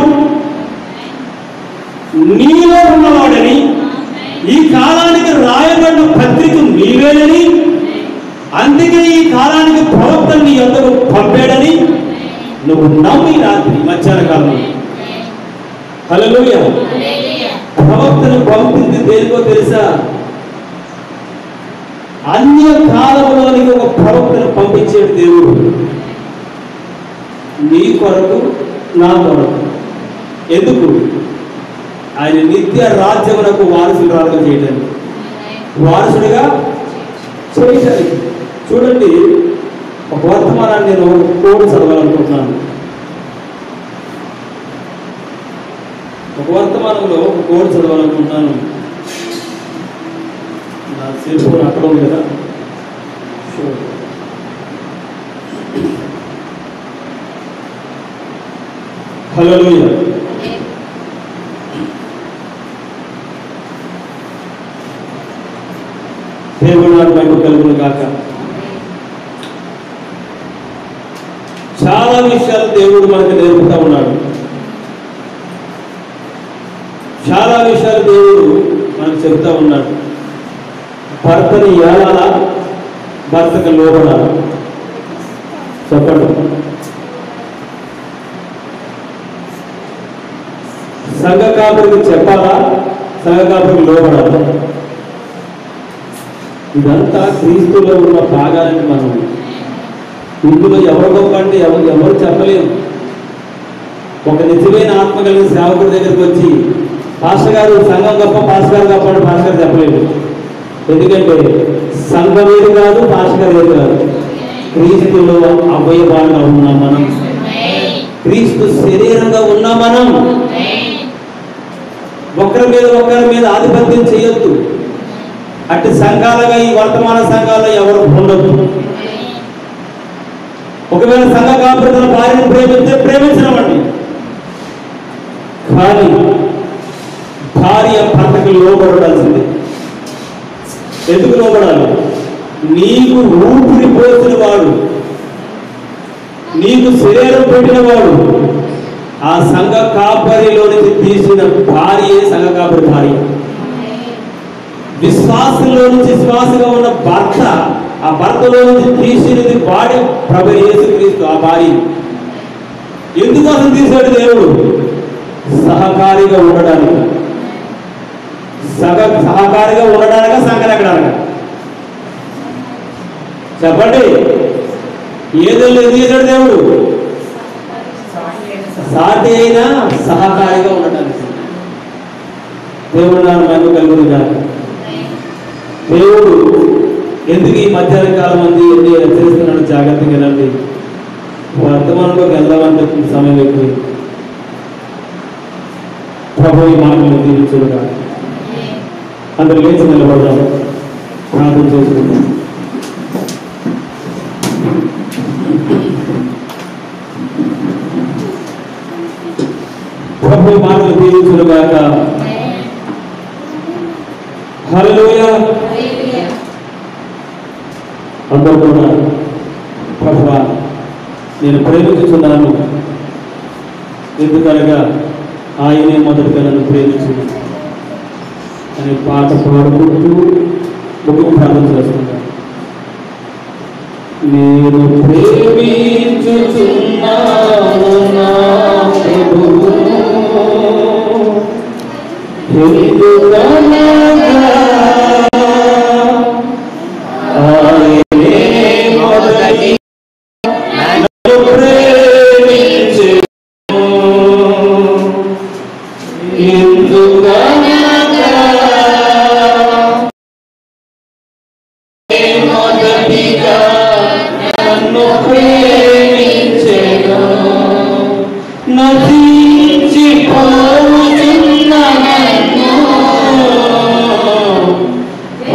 నీలో ఉన్నవాడని, ఈ కాలానికి రాయబడిన పత్రిక నీవేనని, అందుకే ఈ కాలానికి ప్రవక్తను నీ యొద్దకు పంపాడని నువ్వు నమ్మి రాత్రి మధ్యాహ్న కాలంలో. హల్లెలూయా. ప్రవక్తను పంపింది దేనికో తెలుసా? అన్య కాలంలోనికి ఒక ప్రవక్తను పంపించేది దేవుడు నీ కొరకు, నా కొరకు. ఎందుకు? ఆయన నిత్య రాజ్యమునకు వారసురాలుగా చేయడానికి, వారసుడిగా చేయడానికి. చూడండి, ఒక వర్తమానాన్ని నేను కోడ్ చదవాలనుకుంటున్నాను. ఒక వర్తమానంలో ఒక కోడ్ చదవాలనుకుంటున్నాను. నా సెల్ ఫోన్ అక్కడ ఉంది కదా. హల్లెలూయా. దేవుడు నాకు బయట కలుగును గాక. చాలా విషయాలు దేవుడు మనకు నేర్పుతా ఉన్నాడు. చాలా విషయాలు దేవుడు మనకు చెప్తా ఉన్నాడు. భర్తని ఏలాలా, భర్తకు లోబడాలా? చెప్పండి. సంఘ కాపురికి చెప్పాలా, సంఘ కాపురికి లోబడాలా? ఇదంతా క్రీస్తులో ఉన్న భాగాలని మనం ఇందులో ఎవరు గొప్ప అంటే ఎవరు చెప్పలేము. ఒక నిజమైన ఆత్మ కలిగిన సేవకుడి దగ్గరికి వచ్చి పాస్టర్ గారు సంఘం గొప్ప, పాస్టర్ గారు గొప్ప అంటే పాస్టర్ గారు చెప్పలేదు. ఎందుకంటే సంఘం ఏది కాదు, పాస్టర్ గారు ఏది కాదు. క్రీస్తులో అవయవాలుగా ఉన్నాం మనం, క్రీస్తు శరీరంగా ఉన్నాం మనం. ఒకరి మీద ఆధిపత్యం చేయొద్దు. అట్టి సంఘాలుగా ఈ వర్తమాన సంఘాల్లో ఎవరు ఉండదు. ఒకవేళ సంఘ కాపురుల భార్యను ప్రేమిస్తే ప్రేమించమండి, కానీ భార్య భర్తకు లోబడాల్సిందే. ఎందుకు లోబడాలి? నీకు ఊపిరి పోసిన వాడు, నీకు శరీరం పెట్టిన వాడు, ఆ సంఘ కాపరిలోనికి తీసిన భార్యే సంఘ కాపరి భార్య. విశ్వాసంలో నుంచి విశ్వాసంగా ఉన్న భర్త, ఆ భర్తలో నుంచి తీసినది వాడి ప్రభు యేసుక్రీస్తు. ఆ భార్య ఎందుకోసం తీసాడు దేవుడు? సహకారిగా ఉండడానికి. సహకారిగా ఉండడానిక, సంఘనెక్కడానిక? చెప్పండి. ఏదో తీసాడు దేవుడు? సాటి అయినా సహకారిగా ఉండడానికి. దేవుడు నా మహిమ కలుగును గాక. దేవుడు ఎందుకు ఈ మధ్యాహ్న కాలం మంది ఎన్ని హెచ్చరిస్తున్నాడు? జాగ్రత్తగా వెళ్ళండి. వర్తమానంలోకి వెళ్దామంటే సమయం ఎక్కువ. ప్రభు ఈ మాటలు దీవించుగా. అందరు లేచి నిలబడదాం, ప్రార్థన చేసుకుందాం. ప్రభు ఈ మాటలు దీవించుగాక. హల్లెలూయా. అందరూ కూడా ప్రభువా నేను ప్రేమించుతున్నాను, ఎందుకనగా ఆయనే మొదటిగా నన్ను ప్రేమించున్నాను అనే పాట పాడుకుంటూ ముఖం ప్రార్థన చేస్తున్నాను. నేను ప్రేమించుచున్నాను నా ప్రభువును, ఎందుకనగా ఆయనే మొదటి నన్ను ప్రేమించెను, ఎందుకనగా మొదటిగా నన్ను ప్రేమించెను. నశించిపోతున్న నన్ను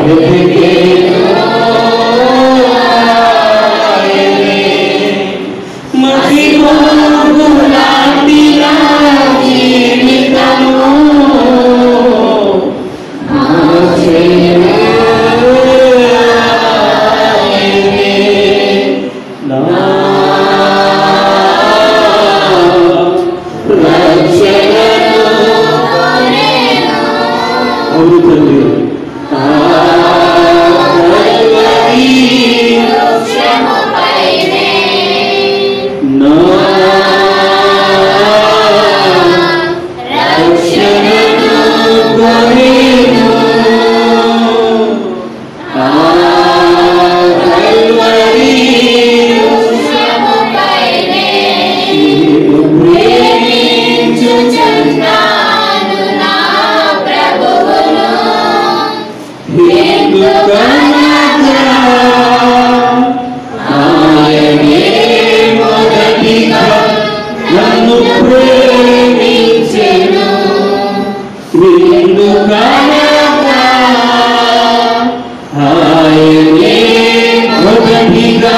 వెతికెను ఆయనే. మసిమోగు లాంటి నా జీవితము మార్చెను ఆయనే. నా రక్షణను అవును తండ్రి. నా రక్షణను కొనేను కల్వరి నీవు ప్రేమించుచున్నాను నా ప్రభువును, ఎందుకనగా ఆయనే మొదటిగా నన్ను ప్రేమించెను. ఎందుకనగా ఆయనే మొదటిగా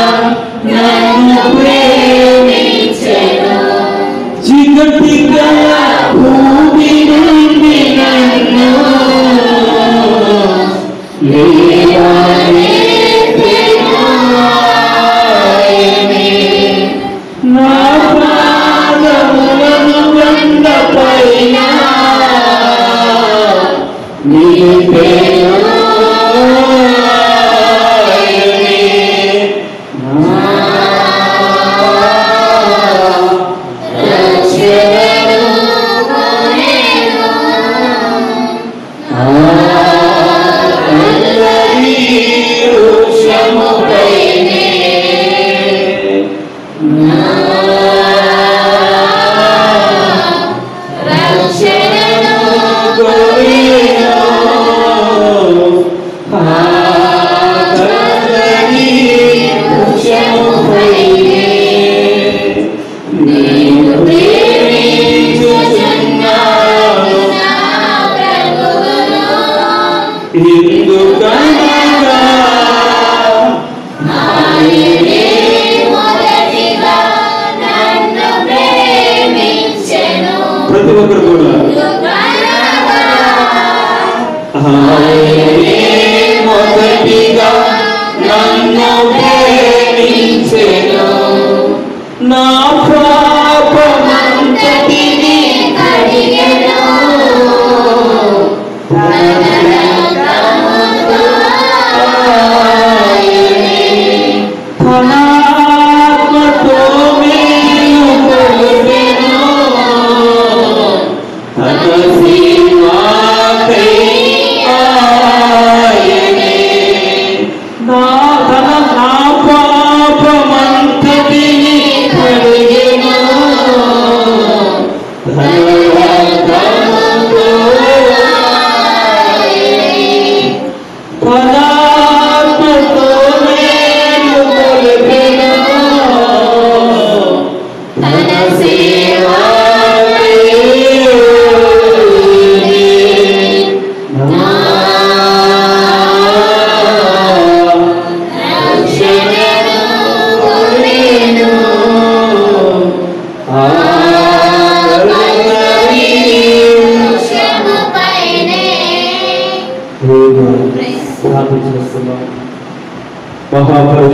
నన్ను ప్రేమించెను. చీకటిగా భూమి నుండి నన్ను లేవనెత్తెను ఆయనే. నా పాదములను బండపైన నిలిపెను ఆయనే. నా రక్షణను కొనేను కల్వరి వృక్షముపైనే. నా రక్షణను కొనేను కల్వరి వృక్షముపైనే. నేను ప్రేమించుచున్నాను నా ప్రభువును, ఎందుకనగా ఆయనే మొదటిగా నన్ను ప్రేమించెను. ప్రతి ఒక్కరు కూడా ఆయనే మొదటిగా నన్ను ప్రేమించెను. నా పాపమంతటిని కడిగెను తన రక్తముతో ఆయనే. తన ఆత్మతో మేలు కొలిపెను. తన సేవకై ఆయనే. నా పాపమంతటిని కడిగెను. తన రక్తముతో ఆయనే. తన ఆత్మతో మేలు కొలిపెను.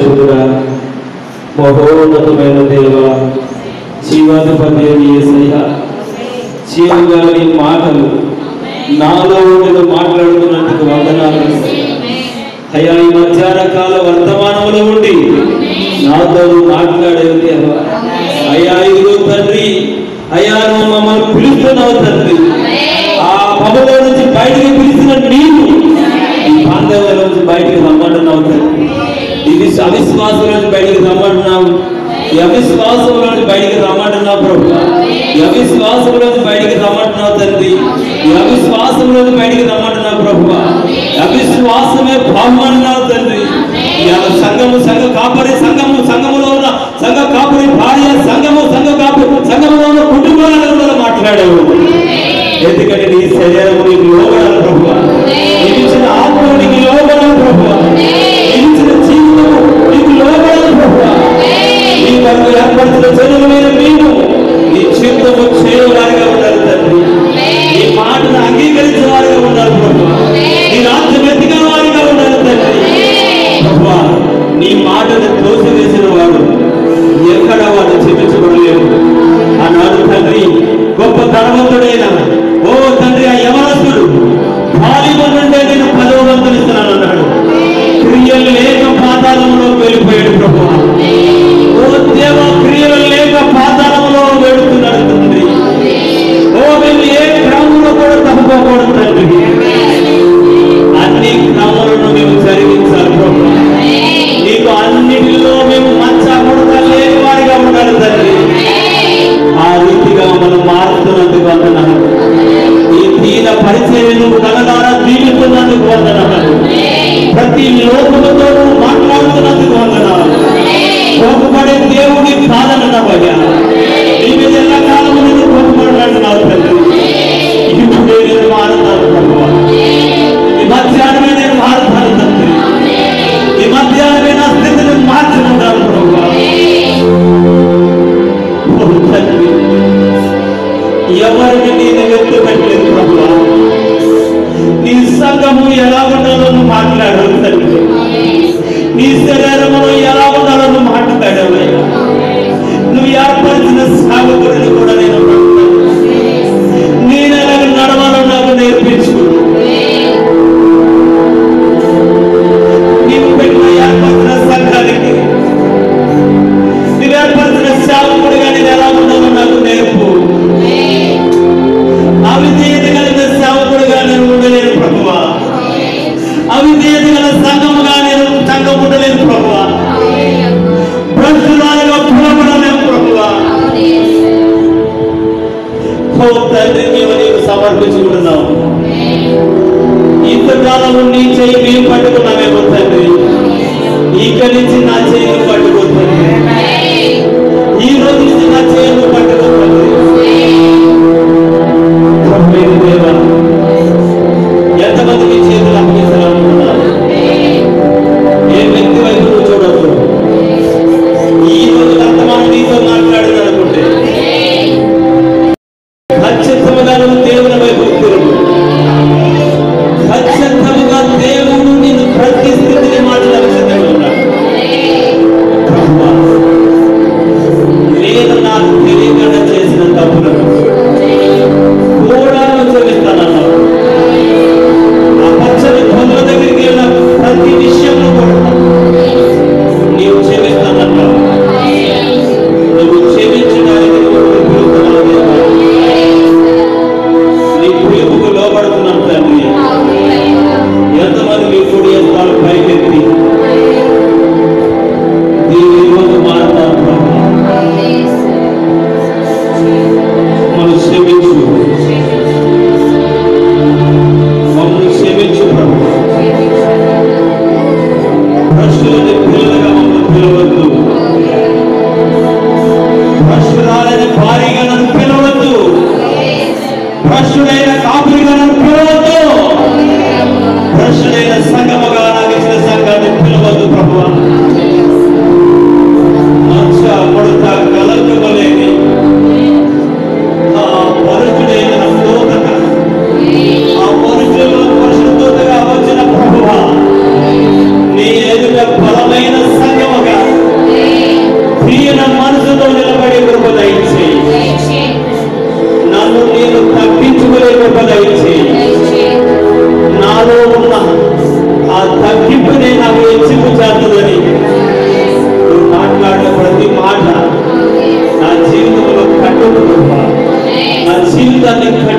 పరిశుద్ధుడా, మహోన్నతమైన దేవ, జీవాధిపతి యేసయ్య, జీవంగా నీ మాటలు నాలో నేను మాట్లాడుతున్నందుకు వందనాలు. అయ్యా, ఈ మధ్యాహ్న కాల వర్తమానంలో ఉండి నాతో మాట్లాడే దేవా. అయ్యా, ఇదిగో తండ్రి, అయ్యా నువ్వు మమ్మల్ని పిలుస్తున్నావు తండ్రి. ఆ పదవిలో నుంచి బయటికి పిలిచిన నీవు ఈ బాంధవ్యాల నుంచి బయటికి రమ్మంటున్నావు తండ్రి. ఇది అవిశ్వాసం నుంచి బయటికి రమ్మంటున్నావు. ఈ అవిశ్వాసం నుంచి బయటికి రమ్మంటున్నావు ప్రభు. ఈ అవిశ్వాసం నుంచి బయటికి రమ్మంటున్నావు తండ్రి. ఈ అవిశ్వాసం నుంచి బయటికి రమ్మంటున్నావు ప్రభు. అవిశ్వాసమే బాగుమన్నావు తండ్రి. సంఘము, సంఘ కాపరి, సంఘములో ఉన్న సంఘ కాపరి భార్య, సంఘములో ఉన్న కుటుంబాలను మాట్లాడావు. ఎందుకంటే నీ శరీరం నీకు లోబడాలి ప్రభు. ఇచ్చిన ఆత్మ నీకు లోబడాలి ప్రభు. ఇచ్చిన జీవితం నీకు లోబడాలి ప్రభు. నీ కొరకు ఏర్పరిచిన జనులమైన మేము నీ జీవితము చేయవారిగా ఉండాలి తండ్రి. నీ మాటను అంగీకరించిన వారిగా ఉండాలి ప్రభు. నీ రాజ్యం ఎత్తిన వారిగా ఉండాలి తండ్రి. ప్రభు, నీ మాటను తోసివేసిన వాడు ఎక్కడ వాడు క్షమించబడలేడు అన్నాడు తండ్రి. గొప్ప ధనవంతుడైన ఓ తండ్రి, ఆ యవనస్తుడు బాలిబం నుండే నేను 10వ వంతులు ఇస్తున్నాను అన్నాడు. క్రియలు లేక పాతాళంలో వెళ్ళిపోయాడు ప్రభు. ఓ దేవ, క్రియలు లేక పాతాళంలో వెళుతున్నాడు తండ్రి. ఓ మేము ఏ క్రమంలో కూడా తప్పుకోకూడదు తండ్రి. అన్ని క్రమాలను మేము జరిగించాలి ప్రభు. నీకు అన్నిటిలో మేము మచ్చకూడదు లేని వారిగా ఉండాలి తండ్రి. ఆ రీతిగా మనం మారుతున్నందుకు వందనాలు. ఈ దీన పరిచర్యను తన ద్వారా దీవిస్తున్నందుకు వందనాలు. ప్రతి లోకముతో మాట్లాడుతున్నందుకు వందనాలు. కోపపడే దేవుడి కాదనవయ్యా. నీ మీద ఎలా కాలము నేను కోపపడాలంటున్నావు తండ్రి. ఇప్పుడే నేను మారుతాను ప్రభు. ఈ మధ్యాహ్నమే నేను మారుతాను తండ్రి. ఈ మధ్యాహ్నమే నా స్థితిని మార్చుకుంటాను ప్రభు. ఎవరిని నేను ఎత్తు పెట్టలేదు ప్రభు. నీ సంఘము ఎలా ఉండాలో నువ్వు మాట్లాడావు తండ్రి. నీ శరీరములో ఎలా ఉండాలో నువ్వు మాట్లాడావయ్యా. నువ్వు ఏర్పరిచిన సేవకుడిని కూడా నేను నేను ఎలాగ నడవాలో నాకు నేర్పించు. నీవు పెట్టిన ఏర్పరిచిన సంఘానికి, నువ్వు ఏర్పరిచిన సేవకుడిగా నేను ఎలా ఉండాలో నాకు నేర్పు. అవిధేయత కలిగిన సేవకుడిగా నేను ఉండలేను ప్రభువా. అవిధేయత గల సంఘముగా నేను సంఘం ఉండలేను ప్రభువా. భ్రష్టురాలుగా పురపడలేను ప్రభువా. తండ్రి, మేము నీకు సమర్పించుకుంటున్నాం. ఇంతకాలము నీ చేయి మేము పట్టుకున్నామేమో తండ్రి. ఇక్కడి నుంచి నా చేయిని పట్టుకోతుంది. ఈ రోజు నుంచి నా చేయిని పట్టుకోతుంది. దేవా, ఎంతమందికి చేతులు అప్పగిస్తారనుకున్నారు? ఏ వ్యక్తి వైపు నువ్వు చూడదు. ఈ రోజు వర్తమానం నీతో మాట్లాడాలనుకుంటే ఖచ్చితంగా నువ్వు దేవుని వైపు తిరుగు. ఖచ్చితంగా దేవుడు నిన్ను ప్రతి స్థితిని మార్చడానికి సిద్ధంగా ఉన్నాడు. జీవితాన్ని